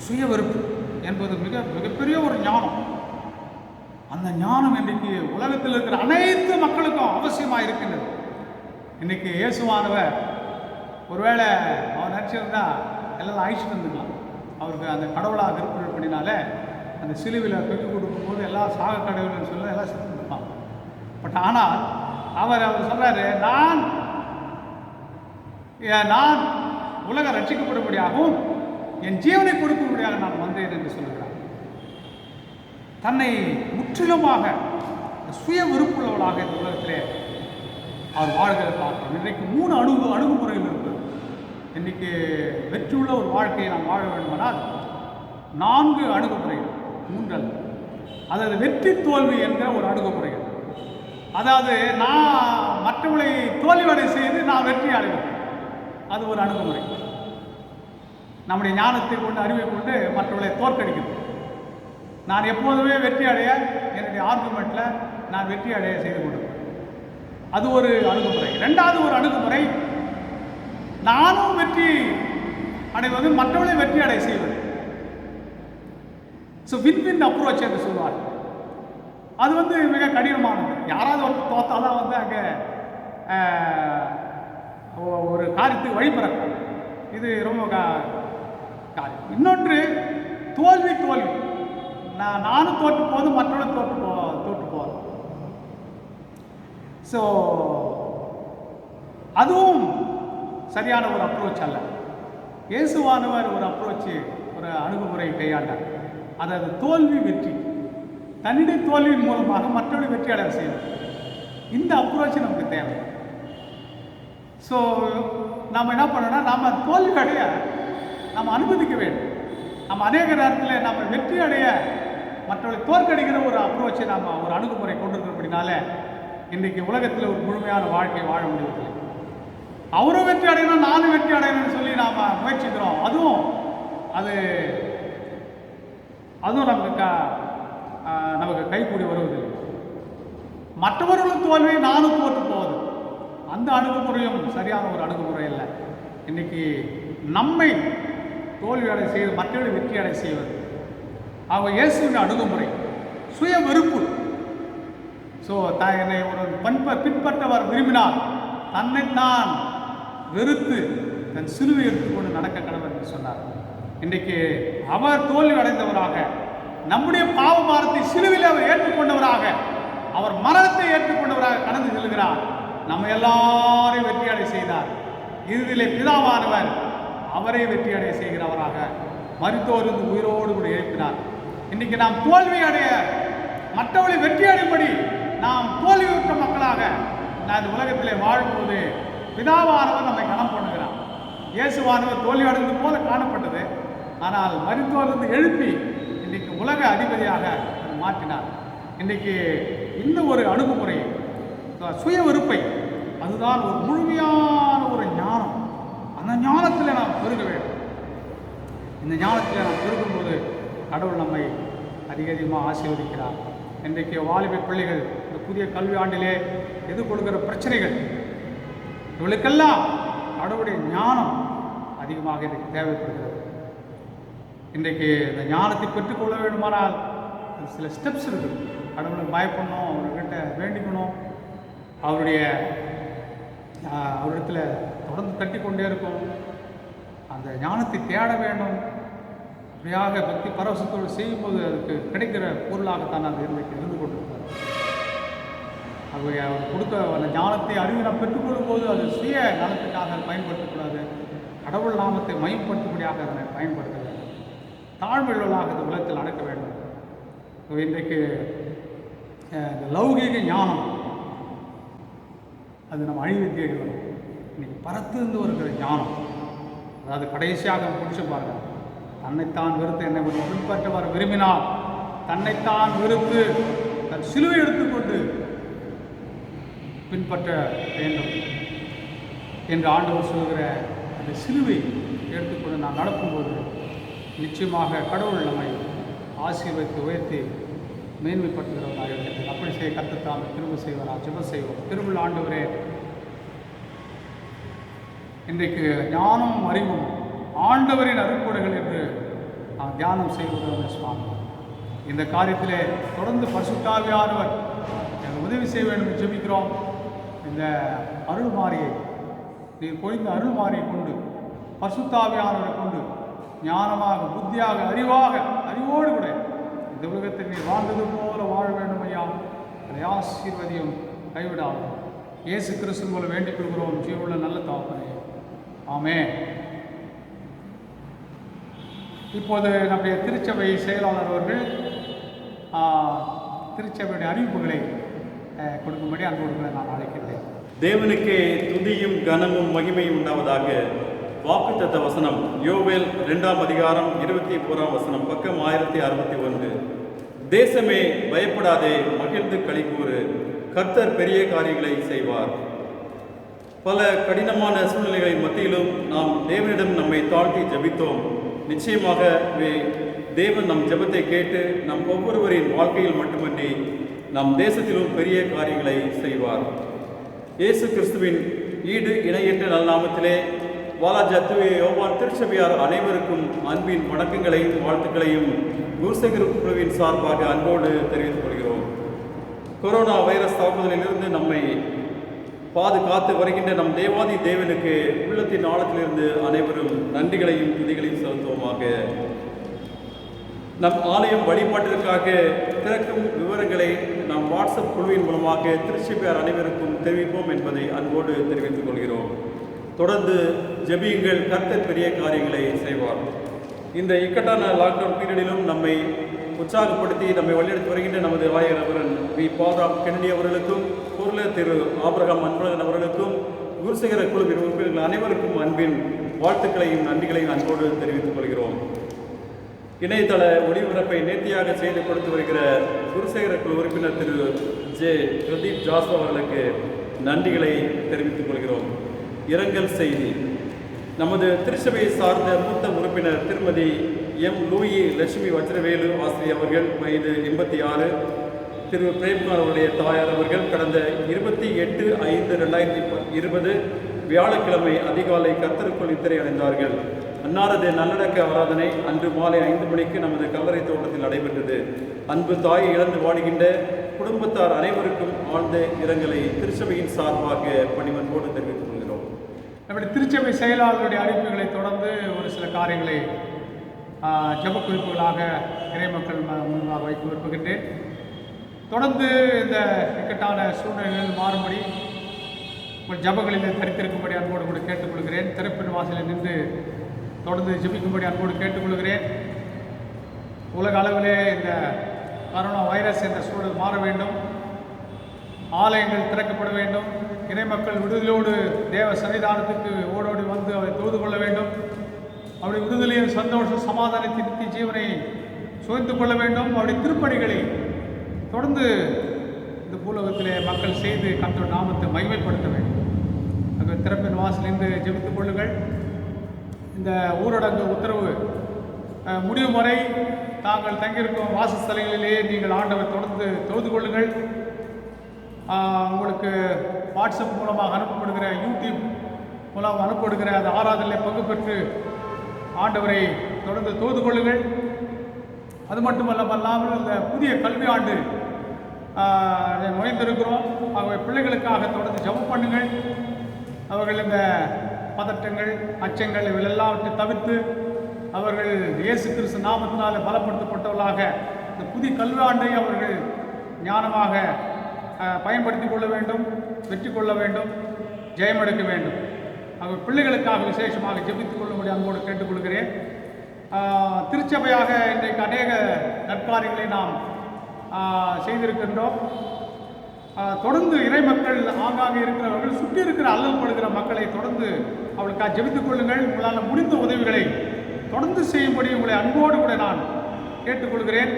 சுய வெறுப்பு என்பது மிகப்பெரிய ஒரு ஞானம். அந்த ஞானம் இன்றைக்கு உலகத்தில் இருக்கிற அனைத்து மக்களுக்கும் அவசியமாக இருக்கின்றது. இன்றைக்கி இயேசுவானவர் ஒருவேளை அவர் நினச்சிருந்தா எல்லாம் அழிச்சிட்டு வந்துக்கலாம். அவருக்கு அந்த கடவுளாக இருப்படினால அந்த சிலுவையில் தொங்கி கொடுக்கும்போது எல்லாம் சாக கடவுள்னு சொல்ல எல்லாம் செத்து கொடுப்பாங்க. பட் ஆனால் அவர் சொல்கிறாரு, நான் உலகம் ரட்சிக்கப்படும்படியாகவும் என் ஜீவனை கொடுக்கும்படியாக நான் வந்தேன் என்று சொல்லுகிறார். தன்னை முற்றிலுமாக சுய விருப்புள்ளவளாக இந்த உலகத்திலே அவர் வாழ்கிறத பார்க்கிறோம். இன்றைக்கு 3 அணுகுமுறைகள் இருக்குது. இன்றைக்கு வெற்றியுள்ள ஒரு வாழ்க்கையை நாம் வாழ வேண்டுமானால் 4 அணுகுமுறைகள், 3 அல்ல. அதாவது வெற்றி தோல்வி என்ற ஒரு அணுகுமுறைகள். அதாவது நான் மற்றவர்களை தோல்வியடை செய்து நான் வெற்றி அடைவேன், அது ஒரு அணுகுமுறை. நம்முடைய ஞானத்தை கொண்டு, அறிவை கொண்டு மற்றவர்களை தோற்கடிக்கிறது. நான் எப்போதுமே வெற்றி அடைய, என்னுடைய ஆர்குமெண்ட்டில் நான் வெற்றி அடைய செய்து கொடுப்பேன், அது ஒரு அணுகுமுறை. 2வது ஒரு அணுகுமுறை, நானும் வெற்றி அடைவது, மற்றவர்களை வெற்றி அடைய செய்வது. ஸோ வின் அப்ரோச் என்று சொல்வார். அது மிக கடினமானது. யாராவது ஒருத்தர் தோத்தாதான் அங்கே ஒரு காரியத்துக்கு வழிபிறக்கும். இது ரொம்ப காரியம். இன்னொன்று தோல்வி. நானும் தோற்று போது மற்றவர்களும் தோற்று போதும். ஸோ அதுவும் சரியான ஒரு அப்ரோச் அல்ல. இயேசுவானவர் ஒரு அப்ரோச்சு, ஒரு அணுகுமுறை கையாண்டார். அதாவது தோல்வி வெற்றி, தன்னுடைய தோல்வியின் மூலமாக மற்றவர்கள் வெற்றி அடைய செய்வது. இந்த அப்ரோச் நமக்கு தேவை. ஸோ நாம் என்ன பண்ணோம்னா, நாம் தோல்வி அடைய நாம் அனுமதிக்க வேண்டும். நம்ம அநேக நேரத்தில் நம்ம வெற்றி அடைய மற்றவர்களை தோற்கடிக்கிற ஒரு அப்ரோச்சை நாம் ஒரு அணுகுமுறை கொண்டிருக்கிறபடினால இன்றைக்கு உலகத்தில் ஒரு முழுமையான வாழ்க்கை வாழ முடியவில்லை. அவரும் வெற்றி அடையணும், நானும் வெற்றி அடையணும்னு சொல்லி நாம் முயற்சிக்கிறோம். அதுவும் நமக்கு கைகூடி வருவதில்லை. மற்றவர்களும் தோல்வி, நானும் தோற்று போவது, அந்த அணுகுமுறையும் சரியான ஒரு அணுகுமுறை இல்லை. இன்றைக்கி நம்மை தோல்வி அடை செய்வது, மற்றவர்களை வெற்றி அடை செய்வது அவங்க இயேசுவின் அணுகுமுறை. சுய வெறுப்பு. என்னை ஒரு பின்பற்றவர் விரும்பினால் தன்னைத்தான் வெறுத்து தன் சிலுவை எடுத்துக்கொண்டு நடக்க கடவுள் என்று சொன்னார். இன்றைக்கு அவர் தோல்வி அடைந்தவராக, நம்முடைய பாவ பாரத்தை சிலுவையில் அவர் ஏற்றுக்கொண்டவராக, அவர் மரணத்தை ஏற்றுக்கொண்டவராக கடந்து செல்கிறார். நம்ம எல்லாரையும் வெற்றி அடை செய்தார். இறுதியிலே பிதாவானவர் அவரை வெற்றி அடைய செய்கிறவராக மரித்தோரிருந்து உயிரோடு கூட எழுப்பினார். இன்றைக்கி நாம் தோல்வி அடைய, மற்றவர்களை வெற்றி அடையும்படி நாம் தோல்வியுற்ற மக்களாக நான் இந்த உலகத்திலே வாழும்போது பிதாவானவர் நம்மை கனம் பண்ணுகிறார். இயேசுவானவர் தோல்வி அடைந்தது போல காணப்பட்டது. ஆனால் மரித்தோரிலிருந்து எழுப்பி இன்றைக்கு உலக அதிபதியாக மாற்றினார். இன்றைக்கு இந்த ஒரு அணுகுமுறையை, சுய வெறுப்பை, அதுதான் ஒரு முழுமையான ஒரு ஞானம். அந்த ஞானத்தில் நாம் பெருக வேண்டும். இந்த ஞானத்தில் நாம் பெருகும்போது கடவுள் நம்மை அதிகமாக ஆசீர்வதிக்கிறார். இன்றைக்கு வாலிப பிள்ளைகள் இந்த புதிய கல்வி ஆண்டிலே எதிர்கொள்கிற பிரச்சனைகள், இவளுக்கெல்லாம் கடவுளுடைய ஞானம் அதிகமாக இன்றைக்கு தேவைப்படுகிறது. இன்றைக்கு இந்த ஞானத்தை பெற்றுக்கொள்ள வேண்டுமானால் சில ஸ்டெப்ஸ் இருக்குது. கடவுளை பயப்படணும், அவர்கிட்ட வேண்டிக்கணும், அவரிடத்தில் தொடர்ந்து தட்டி கொண்டே இருக்கும், அந்த ஞானத்தை தேட வேண்டும். அப்படியாக பக்தி பரவசத்தோடு செய்யும்போது அதுக்கு கிடைக்கிற பொருளாகத்தான் அது இருந்து கொண்டிருக்கிறார். அவர் கொடுத்த அந்த ஞானத்தை அறிவு நாம் பெற்றுக்கொள்ளும் போது அது சுய நலத்துக்காக பயன்படுத்தக்கூடாது, கடவுள் நாமத்தை மையப்படுத்தும்படியாக அதனை பயன்படுத்த வேண்டும். தாழ்வுள்ளவர்களாக இந்த உலகத்தில் நடக்க வேண்டும். இன்றைக்கு இந்த லௌகீக ஞானம் அது நம்ம அழிவை தேடி வரும். இன்னைக்கு பரத்திருந்து வருகிற ஞானம், அதாவது கடைசியாக பிடிச்சு பாருங்க, தன்னைத்தான் வெறுத்து என்னை பின்பற்றவர் விரும்பினால் தன்னைத்தான் வெறுத்து தன் சிலுவை எடுத்துக்கொண்டு பின்பற்ற வேண்டும் என்று ஆண்டவர் சொல்கிற அந்த சிலுவை எடுத்துக்கொண்டு நாம் நடக்கும்போது நிச்சயமாக கடவுள் நம்மை ஆசீர்வதித்து உயர்த்தி மேன்மைப்படுத்துகிறவராக இருக்கிறது. அப்படி செய்ய கற்றுத்தான் திரும்ப செய்வரா ஜெபம் செய்வோம். திரும்ப ஆண்டவரே, இன்றைக்கு ஞானமும் அறிவும் ஆண்டவரின் அருட்கொடைகள் என்று நாம் தியானம் செய்வதோடு சுவாமி, இந்த காரியத்திலே தொடர்ந்து பரிசுத்தாவியானவர் எனக்கு உதவி செய்ய வேண்டும் என்று ஜெபிக்கிறோம். இந்த அருள்மாரியை நீர் பொழிந்த அருள்மாரியை கொண்டு, பரிசுத்தாவியானவரை கொண்டு ஞானமாக, புத்தியாக, அறிவோடு கூட இந்த உலகத்தில் நீர் வாழ்ந்தது போல வாழ வேண்டும் ஐயா. அதை ஆசீர்வதியும் கைவிடாமல் இயேசு கிறிஸ்து போல வேண்டிக் கொள்கிறோம் ஜீவனுள்ள நல்ல தகப்பனே, ஆமென். இப்போது நம்முடைய திருச்சபை செயலாளர் அவர்கள் திருச்சபையுடைய அறிவிப்புகளை கொடுக்கும்படி அன்போடு நான் அழைக்கிறேன். தேவனுக்கே துதியும் கனமும் மகிமையும் உண்டாவதாக. வாக்குத்தத்த வசனம் யோவேல் 2ஆம் அதிகாரம் 21ஆம் வசனம், பக்கம் 1061. தேசமே பயப்படாதே, மகிழ்ந்து களிகூறு, கர்த்தர் பெரிய காரியங்களை செய்வார். பல கடினமான சூழ்நிலைகளின் மத்தியிலும் நாம் தேவனிடம் நம்மை தாழ்த்தி ஜெபித்தோம். நிச்சயமாக தேவன் நம் ஜெபத்தை கேட்டு நம் ஒவ்வொருவரின் வாழ்க்கையில் மட்டுமன்றி நம் தேசத்திலும் பெரிய காரியங்களை செய்வார். இயேசு கிறிஸ்துவின் ஈடு இணையற்ற நல்நாமத்திலே வாலாஜி அத்துவே யோவான் திருச்சபையார் அனைவருக்கும் அன்பின் வணக்கங்களையும் வாழ்த்துக்களையும் குருசேகர் குழுவின் சார்பாக அன்போடு தெரிவித்துக் கொள்கிறோம். கொரோனா வைரஸ் தாக்குதலிலிருந்து நம்மை பாதுகாத்து வருகின்ற நம் தேவாதி தேவனுக்கு உள்ளத்தின் ஆழத்திலிருந்து அனைவரும் நன்றிகளையும் துதிகளையும் செலுத்துவோமாக. நம் ஆலயம் வழிபாட்டிற்காக திறக்கும் விவரங்களை நாம் வாட்ஸ்அப் குழுவின் மூலமாக திருச்சபையார் அனைவருக்கும் தெரிவிப்போம் என்பதை அன்போடு தெரிவித்துக் கொள்கிறோம். தொடர்ந்து ஜெபியுங்கள், கர்த்தர் பெரிய காரியங்களை செய்வார். இந்த இக்கட்டான லாக்டவுன் பீரியடிலும் நம்மை உற்சாகப்படுத்தி நம்மை வழிநடத்தி வருகின்ற நமது ஆயரவரன் வி பாதாம் கென்னடி அவர்களுக்கும், பொருளர் திரு ஆபிரகாம் அன்பழகன் அவர்களுக்கும், குருசேகர குழுவின் உறுப்பினர்கள் அனைவருக்கும் அன்பின் வாழ்த்துக்களையும் நன்றிகளையும் அன்போடு தெரிவித்துக் கொள்கிறோம். இணையதள ஒளிபரப்பை நேர்த்தியாக செய்து கொடுத்து வருகிற குருசேகர குழு உறுப்பினர் திரு ஜே பிரதீப் ஜாஸ் அவர்களுக்கு நன்றிகளை தெரிவித்துக் கொள்கிறோம். இரங்கல் செய்தி. நமது திருச்சபையை சார்ந்த மூத்த உறுப்பினர் திருமதி எம் லூயி லட்சுமி வஜ்ரவேலு ஆசிரியர் அவர்கள் வயது 86. திரு பிரேம்குமார் அவருடைய தாயார் அவர்கள் கடந்த 28/5/2020 வியாழக்கிழமை அதிகாலை கர்த்தருக்குள் நித்திரை அடைந்தார்கள். அன்னாரது நல்லடக்க ஆராதனை அன்று மாலை 5 மணிக்கு நமது கல்லறை தோட்டத்தில் நடைபெற்றது. அன்பு தாயை இழந்து வாடுகின்ற குடும்பத்தார் அனைவருக்கும் ஆழ்ந்த இரங்கலை திருச்சபையின் சார்பாக பணிவன்போடு தெரிவித்துக் கொள்கிறோம். நம்முடைய திருச்சபை செயலாளருடைய அறிவிப்புகளை தொடர்ந்து ஒரு சில காரியங்களை ஜெப குறிப்புகளாக இறைமக்கள் முன்பாக வைக்க விரும்புகின்றேன். தொடர்ந்து இந்த இக்கட்டான சூழ்நிலைகள் மாறும்படி உங்கள் ஜபங்களில் தரித்திருக்கும்படி அன்போடு கூட கேட்டுக்கொள்கிறேன். திறப்பின் வாசலில் நின்று தொடர்ந்து ஜெபிக்கும்படி அன்போடு கேட்டுக்கொள்கிறேன். உலக அளவிலே இந்த கரோனா வைரஸ் என்ற சூழல் மாற வேண்டும். ஆலயங்கள் திறக்கப்பட வேண்டும். இறைமக்கள் விடுதலோடு தேவ சன்னிதானத்துக்கு ஓடோடி வந்து அதை தொழுது கொள்ள வேண்டும். அவருடைய விடுதலையின் சந்தோஷம், சமாதானத்தின் நித்திய ஜீவனை சுவைத்து கொள்ள வேண்டும். அவருடைய திருப்பணிகளை தொடர்ந்து இந்த பூலோகத்திலே மக்கள் செய்து கர்த்தருடைய நாமத்தை மகிமைப்படுத்த வேண்டும். ஆகவே திறப்பின் வாசலிருந்து ஜெபித்துக் கொள்ளுங்கள். இந்த ஊரடங்கு உத்தரவு முடியும் வரை தாங்கள் தங்கியிருக்கும் வாசஸ்தலங்களிலேயே நீங்கள் ஆண்டவர் தொடர்ந்து தொழுது கொள்ளுங்கள். உங்களுக்கு வாட்ஸ்அப் மூலமாக அனுப்பப்படுகிற, யூடியூப் மூலம் அனுப்பப்படுகிற அந்த ஆராதனையில் பங்கு பெற்று ஆண்டவரை தொடர்ந்து தொழுது கொள்ளுங்கள். அது மட்டுமல்லாமல் இந்த புதிய கல்வி ஆண்டு நுழைந்திருக்கிறோம். ஆகவே பிள்ளைகளுக்காக தொடர்ந்து ஜெபம் பண்ணுங்கள். அவர்கள் இந்த பதட்டங்கள், அச்சங்கள் இவையெல்லாவற்றை தவிர்த்து அவர்கள் இயேசு கிறிஸ்து நாமத்தினால் பலப்படுத்தப்பட்டவர்களாக இந்த புதிய கல்வியாண்டை அவர்கள் ஞானமாக பயன்படுத்தி கொள்ள வேண்டும், வெற்றி கொள்ள வேண்டும், ஜெயமெடுக்க வேண்டும். அவர் பிள்ளைகளுக்காக விசேஷமாக ஜெபித்துக் கொள்ளும்படி அன்போடு கேட்டுக்கொள்கிறேன். திருச்சபையாக இன்றைக்கு அநேக நற்காரியங்களை நாம் செய்திருக்கின்றோம். தொடர்ந்து இறைமக்கள் ஆங்காங்கே இருக்கிறவர்கள், சுற்றி இருக்கிற அல்லல்படுகிற மக்களை தொடர்ந்து அவளுக்காக ஜெபித்துக் கொள்ளுங்கள். உங்களால் முடிந்த உதவிகளை தொடர்ந்து செய்யும்படி உங்களை அன்போடு கூட நான் கேட்டுக்கொள்கிறேன்.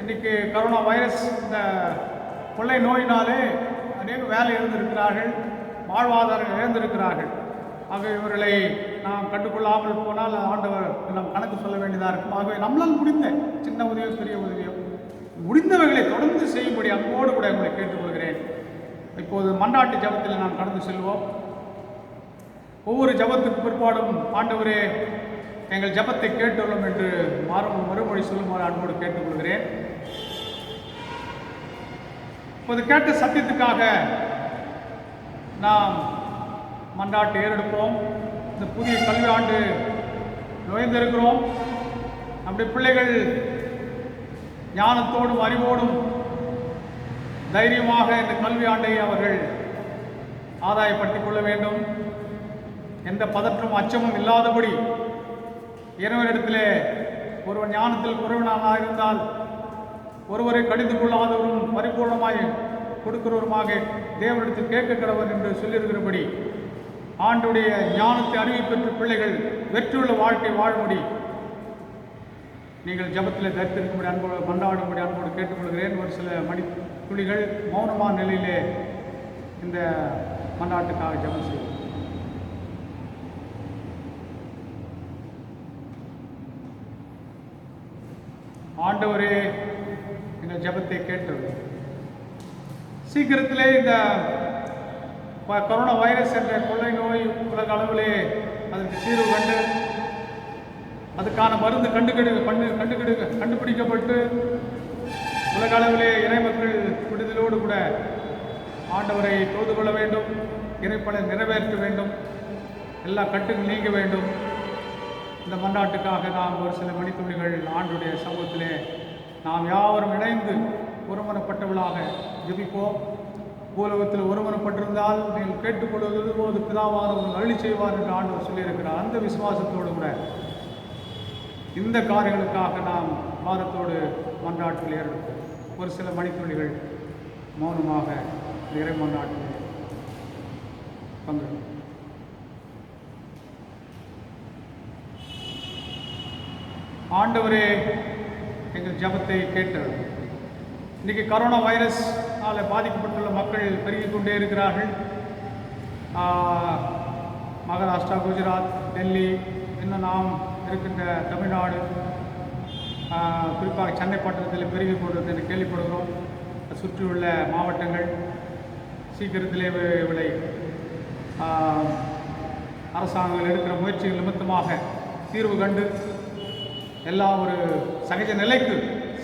இன்றைக்கு கரோனா வைரஸ் இந்த கொள்ளை நோயினாலே அநேக வேலை இழந்திருக்கிறார்கள், வாழ்வாதாரம் இழந்திருக்கிறார்கள். ஆக இவர்களை நாம் கண்டுகொள்ளாமல் போனால் ஆண்டவர் நாம் கணக்கு சொல்ல வேண்டியதாக இருக்கும். ஆகவே நம்மளால் முடிந்த சின்ன உதவியோ பெரிய உதவியோ முடிந்தவைகளை தொடர்ந்து செய்யும்படி அன்போடு கூட உங்களை கேட்டுக்கொள்கிறேன். இப்போது மன்றாட்டு ஜபத்தில் நாம் கடந்து செல்வோம். ஒவ்வொரு ஜபத்துக்கு பிற்பாடும் ஆண்டவரே எங்கள் ஜபத்தை கேட்டுள்ளோம் என்று மறுமொழி சொல்லுமாறு அன்போடு கேட்டுக்கொள்கிறேன். இப்போது கேட்ட சத்தியத்துக்காக நாம் மன்றாட்டு ஏறெடுப்போம். இந்த புதிய கல்வி ஆண்டு நுழைந்திருக்கிறோம். நம்முடைய பிள்ளைகள் ஞானத்தோடும் அறிவோடும் தைரியமாக இந்த கல்வி ஆண்டை அவர்கள் ஆதாயப்படுத்திக் கொள்ள வேண்டும். எந்த பதற்றமும் அச்சமும் இல்லாதபடி இறைவனிடத்திலே ஒருவன் ஞானத்தில் குறைவனாக இருந்தால் ஒருவரை கடிந்து கொள்ளாதவரும் பரிபூர்ணமாய் கொடுக்கிறவருமாக தேவனிடத்தில் கேட்க கடவர் என்று சொல்லியிருக்கிறபடி ஆண்டுடைய ஞானத்தை அறிவை பெற்ற பிள்ளைகள் வெற்றியுள்ள வாழ்க்கை வாழும்படி நீங்கள் ஜபத்தில் தரித்திருக்கும்படி அன்போடு மன்றாடும்படி அன்போடு கேட்டுக்கொள்கிறேன். ஒரு சில மணித்துளிகள் மௌனமான நிலையிலே இந்த மன்றாட்டுக்காக ஜபம் செய்வோம். ஆண்டவரே எங்கள் ஜபத்தை கேட்டது. சீக்கிரத்திலே இந்த கொரோனா வைரஸ் என்ற கொள்ளை நோய் உலக அளவிலே அதற்கு தீர்வு கண்டு அதுக்கான மருந்து கண்டுபிடிக்கப்பட்டு உலக அளவிலே இறைமக்கள் விடுதலோடு கூட ஆண்டவரை தொழுது கொள்ள வேண்டும், இறைப்பலை நிறைவேற்ற வேண்டும், எல்லா கட்டுகள் நீங்க வேண்டும். இந்த மன்றாட்டுக்காக நாம் ஒரு சில மணித்துளிகள் ஆண்டுடைய சமூகத்திலே நாம் யாவரும் இணைந்து ஒருமனப்பட்டவர்களாக ஜெபிப்போம். பூலோகத்தில் ஒருமனப்பட்டிருந்தால் நீங்கள் கேட்டுக்கொள்வது போது பிதாவானவர் அருளி செய்வார் என்று ஆண்டவர் சொல்லியிருக்கிறார். அந்த விசுவாசத்தோடு கூட இந்த காரியங்களுக்காக நாம் வாரத்தோடு மன்றாட்டில் ஏற்படுத்தும். ஒரு சில மணித்துளிகள் மௌனமாக இறை மன்றாட்டில் பங்கு ஆண்டவரே எங்கள் ஜெபத்தை கேட்டது. இன்றைக்கி கரோனா வைரஸ்னால் பாதிக்கப்பட்டுள்ள மக்கள் பெருகிக் கொண்டே இருக்கிறார்கள். மகாராஷ்டிரா, குஜராத், டெல்லி, இன்னும் நாம் இருக்கின்ற தமிழ்நாடு, குறிப்பாக சென்னை பட்டணத்தில் பெருகிக் கொண்டது என்று கேள்விப்படுகிறோம். சுற்றியுள்ள மாவட்டங்கள் சீக்கிரத்திலே இவளை அரசாங்கங்கள் எடுக்கிற முயற்சிகள் நிமித்தமாக தீர்வு கண்டு எல்லாம் ஒரு சகஜ நிலைக்கு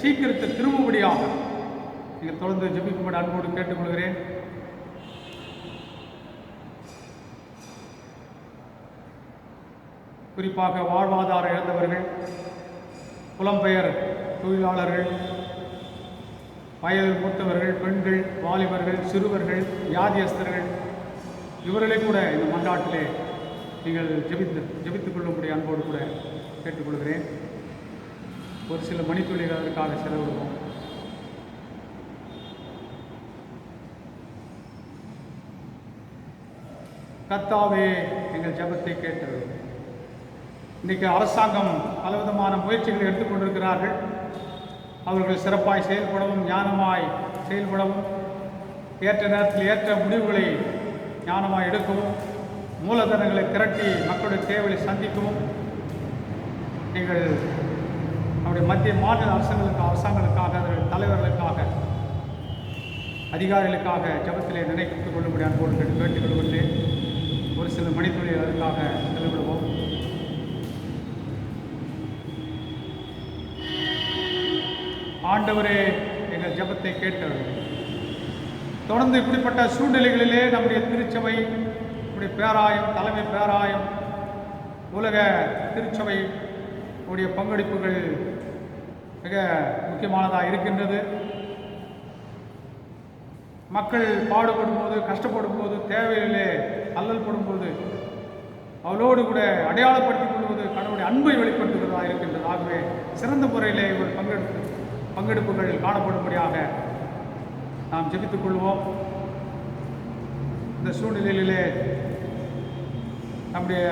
சீக்கிரத்தில் திரும்பும்படியாக நீங்கள் தொடர்ந்து ஜெபிக்கும்படி அன்போடு கேட்டுக்கொள்கிறேன். குறிப்பாக வாழ்வாதாரம் இழந்தவர்கள், புலம்பெயர் தொழிலாளர்கள், வயதில் மூத்தவர்கள், பெண்கள், வாலிபர்கள், சிறுவர்கள், வியாதியஸ்தர்கள், இவர்களே கூட இந்த மன்றாட்டிலே நீங்கள் ஜெபித்துக் கொள்ளும்படி அன்போடு கூட கேட்டுக்கொள்கிறேன். ஒரு சில மணித்துளிகள் அதற்காக செலவிடுவோம். கர்த்தாவே எங்கள் ஜெபத்தை கேட்டது. இன்றைக்கு அரசாங்கம் பலவிதமான முயற்சிகளை எடுத்துக்கொண்டிருக்கிறார்கள். அவர்கள் சிறப்பாய் செயல்படவும், ஞானமாய் செயல்படவும், ஏற்ற நேரத்தில் ஏற்ற முடிவுகளை ஞானமாய் எடுக்கவும், மூலதனங்களை திரட்டி மக்களுடைய தேவையை சந்திக்கவும் நீங்கள் அவருடைய மத்திய மாநில அரசாங்கங்களுக்காக, அவர்கள் தலைவர்களுக்காக, அதிகாரிகளுக்காக ஜெபத்திலே நினைத்துக் கொள்ளும்படி அன்போடு கேட்டுக்கொள்கின்றேன். ஒரு சில மணித்துளிகள் அதற்காக செலவிடுவோம். ஆண்டவரே எங்கள் ஜெபத்தை கேட்டவர். தொடர்ந்து இப்படிப்பட்ட சூழ்நிலைகளிலே நம்முடைய திருச்சபை, நம்முடைய பேராயம், தலைமை பேராயம், உலக திருச்சபை உடைய பங்களிப்புகள் மிக முக்கியமானதாக இருக்கின்றது. மக்கள் பாடுபடும் போது, கஷ்டப்படும் போது, தேவையிலே அல்லல் படும்போது அவளோடு கூட அடையாளப்படுத்திக் கொள்வது கடவுளுடைய அன்பை வெளிப்படுத்துவதாக இருக்கின்றது. ஆகவே சிறந்த முறையிலே இவர் பங்கெடுப்புகள் காணப்படும்படியாக நாம் ஜெபித்துக் கொள்வோம். இந்த சூழ்நிலையிலே நம்முடைய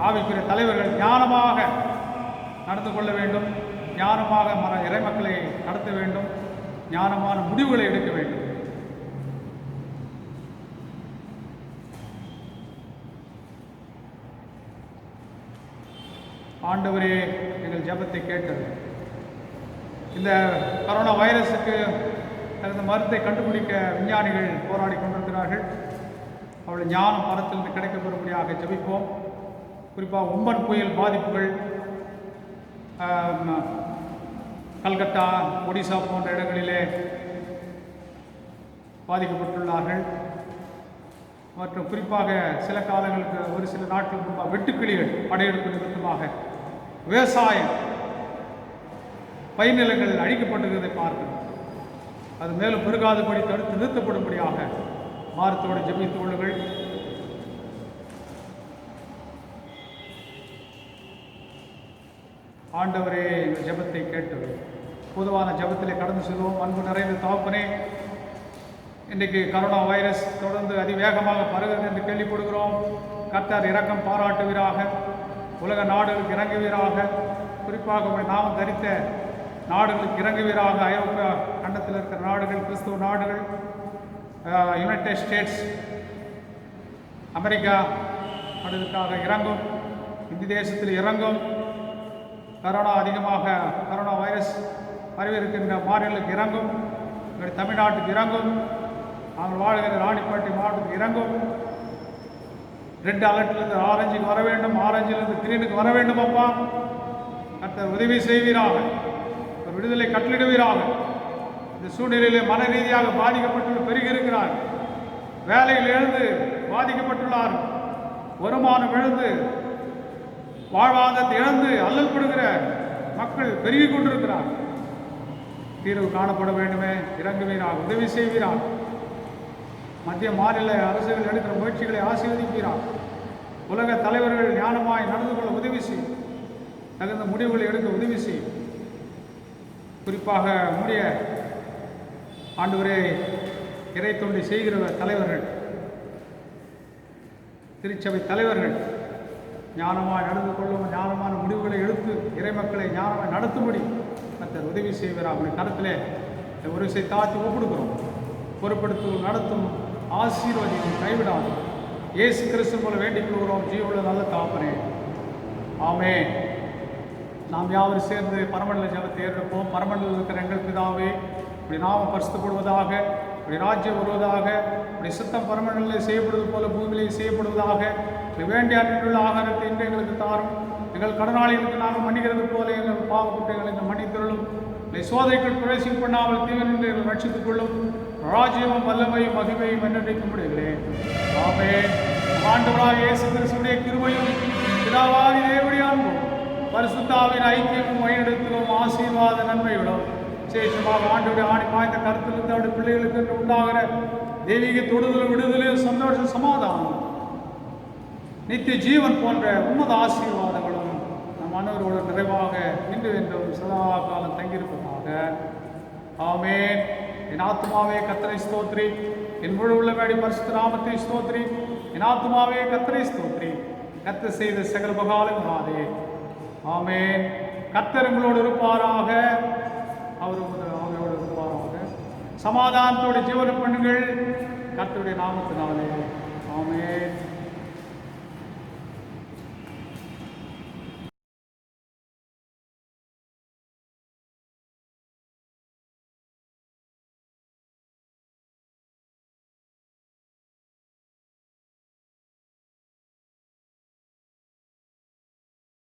ஆவிக்குரிய தலைவர்கள் ஞானமாக நடந்து கொள்ள வேண்டும், ஞானமாக இறைமக்களை நடத்த வேண்டும், ஞானமான முடிவுகளை எடுக்க வேண்டும். ஆண்டவரே எங்கள் ஜெபத்தை கேட்டது. இந்த கரோனா வைரஸுக்கு தகுந்த மருந்தை கண்டுபிடிக்க விஞ்ஞானிகள் போராடி கொண்டிருக்கிறார்கள். அவருடைய ஞானம் பரத்திலிருந்து கிடைக்கப்பெறும்படியாக ஜெபிப்போம். குறிப்பாக உம்பன் புயல் பாதிப்புகள் கல்கத்தா, ஒடிசா போன்ற இடங்களிலே பாதிக்கப்பட்டுள்ளார்கள். மற்றும் குறிப்பாக சில காலங்களுக்கு, ஒரு சில நாட்களுக்கு முன்பாக வெட்டுக்கிளிகள் படையெடுப்பு நிமித்தமாக விவசாயம் பயிர்நிலங்கள் அழிக்கப்பட்டிருக்கிறதை பார்க்கிறோம். அது மேலும் பெருகாதபடி தடுத்து நிறுத்தப்படும்படியாக பாரத்தோடு ஜெபித்துக் கொள்ளுங்கள். ஆண்டவரே எங்கள் ஜெபத்தை கேட்டது. பொதுவான ஜெபத்திலே கடந்து செல்வோம். அன்பு நிறைந்த தகப்பனே, இன்றைக்கு கரோனா வைரஸ் தொடர்ந்து அதிவேகமாக பரவுகிறது என்று கேள்விப்படுகிறோம். கர்த்தர் இரக்கம் பாராட்டுவீராக, உலக நாடுகளுக்கு இறங்குவீராக, குறிப்பாக உங்கள் நாமம் தரித்த நாடுகளுக்கு இறங்குவீராக. ஐரோப்பிய கண்டத்தில் இருக்கிற நாடுகள், கிறிஸ்துவ நாடுகள், யுனைடெட் ஸ்டேட்ஸ், அமெரிக்கா நாடுகளுக்காக இறங்கும். இந்திய தேசத்தில் இறங்கும். கரோனா வைரஸ் பரவி இருக்கின்ற மாநிலங்களுக்கு இறங்கும். தமிழ்நாட்டுக்கு இறங்கும். நாங்கள் வாழ்கிற ராணிப்பேட்டை மாவட்டத்துக்கு இறங்கும். ரெட் அலர்ட்டிலிருந்து ஆரஞ்சுக்கு வர வேண்டும், ஆரஞ்சிலிருந்து கிரீனுக்கு வர வேண்டும். அப்பா கர்த்தர் உதவி செய்வீராக, ஒரு விடுதலை கட்டளிடுவீராக. இந்த சூழ்நிலையிலே மன ரீதியாக பாதிக்கப்பட்டுள்ள பெருகி இருக்கிறார். வேலையில் இழந்து பாதிக்கப்பட்டுள்ளார். வருமானம் இழந்து, வாழ்வாதாரத்தை இழந்து அல்லல்படுகிற மக்கள் பெருகி கொண்டிருக்கிறார். தீர்வு காணப்பட வேண்டுமே, இறங்குவீராக, உதவி செய்வீராக. மத்திய மாநில அரசுகள் எடுக்கிற முயற்சிகளை ஆசீர்வதிப்பீராக. உலக தலைவர்கள் ஞானமாய் நடந்து கொள்ள உதவி செய், தகுந்த முடிவுகளை எடுக்க உதவி செய். குறிப்பாக நம்முடைய ஆண்டவரே இறை தொண்டை செய்கிற தலைவர்கள், திருச்சபை தலைவர்கள் ஞானமாய் நடந்து கொள்ளும், ஞானமான முடிவுகளை எடுத்து இறைமக்களை ஞானமாய் நடத்தும்படி கர்த்தர் உதவி செய்வார். அப்படி கருத்திலே ஒரு விஷயம் தாழ்த்தி ஒப்படுக்கிறோம். பொறுப்படுத்தும், நடத்தும், ஆசீர்வதியும், கைவிடாது இயேசு கிறிஸ்து போல வேண்டிக் கொள்கிறோம் ஜீவனுள்ள நல்ல தாப்பனே. ஆமென். நாம் யாவரும் சேர்ந்து பரமண்டல ஜெபத்தை ஏறெடுப்போம். பரமண்டலில் இருக்கிற எங்கள் பிதாவே, இப்படி நாமம் பரிசுத்தப்படுவதாக, இப்படி ராஜ்யம் வருவதாக, இப்படி சித்தம் பரமண்டலில் செய்யப்படுவது போல பூமியிலே செய்யப்படுவதாக. இப்படி வேண்டிய அன்றையுள்ள ஆகாரத்தை இன்று எங்களுக்கு தாரும். எங்கள் கடனாளிகளுக்கு நாங்கள் மன்னிக்கிறது போல எங்கள் பாவ குற்றங்களை இந்த மன்னித்தருளும். இந்த சோதனைகள் பிரவேசிக்க பண்ணாமல் தீவிர எங்கள் ரட்சித்துக் கொள்ளும். ராஜ்யமும் வல்லமையும் மகிமையும் என்றென்றைக்கு முடிகிறேன். ஆமென். ஆண்டவராகிய இயேசு கிறிஸ்துவின் கிருபையும் பிதாவாகிய தேவனுடைய அன்பும் பரிசுத்தாவின் ஐக்கியமும் வழிநடத்தலும் ஆசீர்வாத நன்மைகளும் விசேஷமாக ஆண்டவருடைய ஆணி பாய்ந்த கருத்திலிருந்து அவருடைய பிள்ளைகளுக்கு என்று உண்டாகிற தெய்வீக தொடுதலும் விடுதலும் சந்தோஷம் சமாதானம் நித்திய ஜீவன் போன்ற உன்னத ஆசீர்வாதங்களும் நம் அனைவரோடு நிறைவாக இன்று என்றும் சதா காலம் தங்கியிருப்பதாக. ஆமென். என் ஆத்மாவே கர்த்தரை ஸ்தோத்திரி, என் முழு உள்ளபடி பரிசுத்த நாமத்தை ஸ்தோத்திரி. என் ஆத்மாவே கர்த்தரை ஸ்தோத்திரி, கர்த்தர் செய்த சகல உபகாரங்களும் ஆதே. ஆமென். கர்த்தர் உங்களோடு இருப்பாராக, அவர் அவங்களோடு இருப்பாராக. சமாதானத்தோடு ஜீவனம் பண்ணுங்கள் கர்த்தருடைய நாமத்தினாலே. ஆமென்.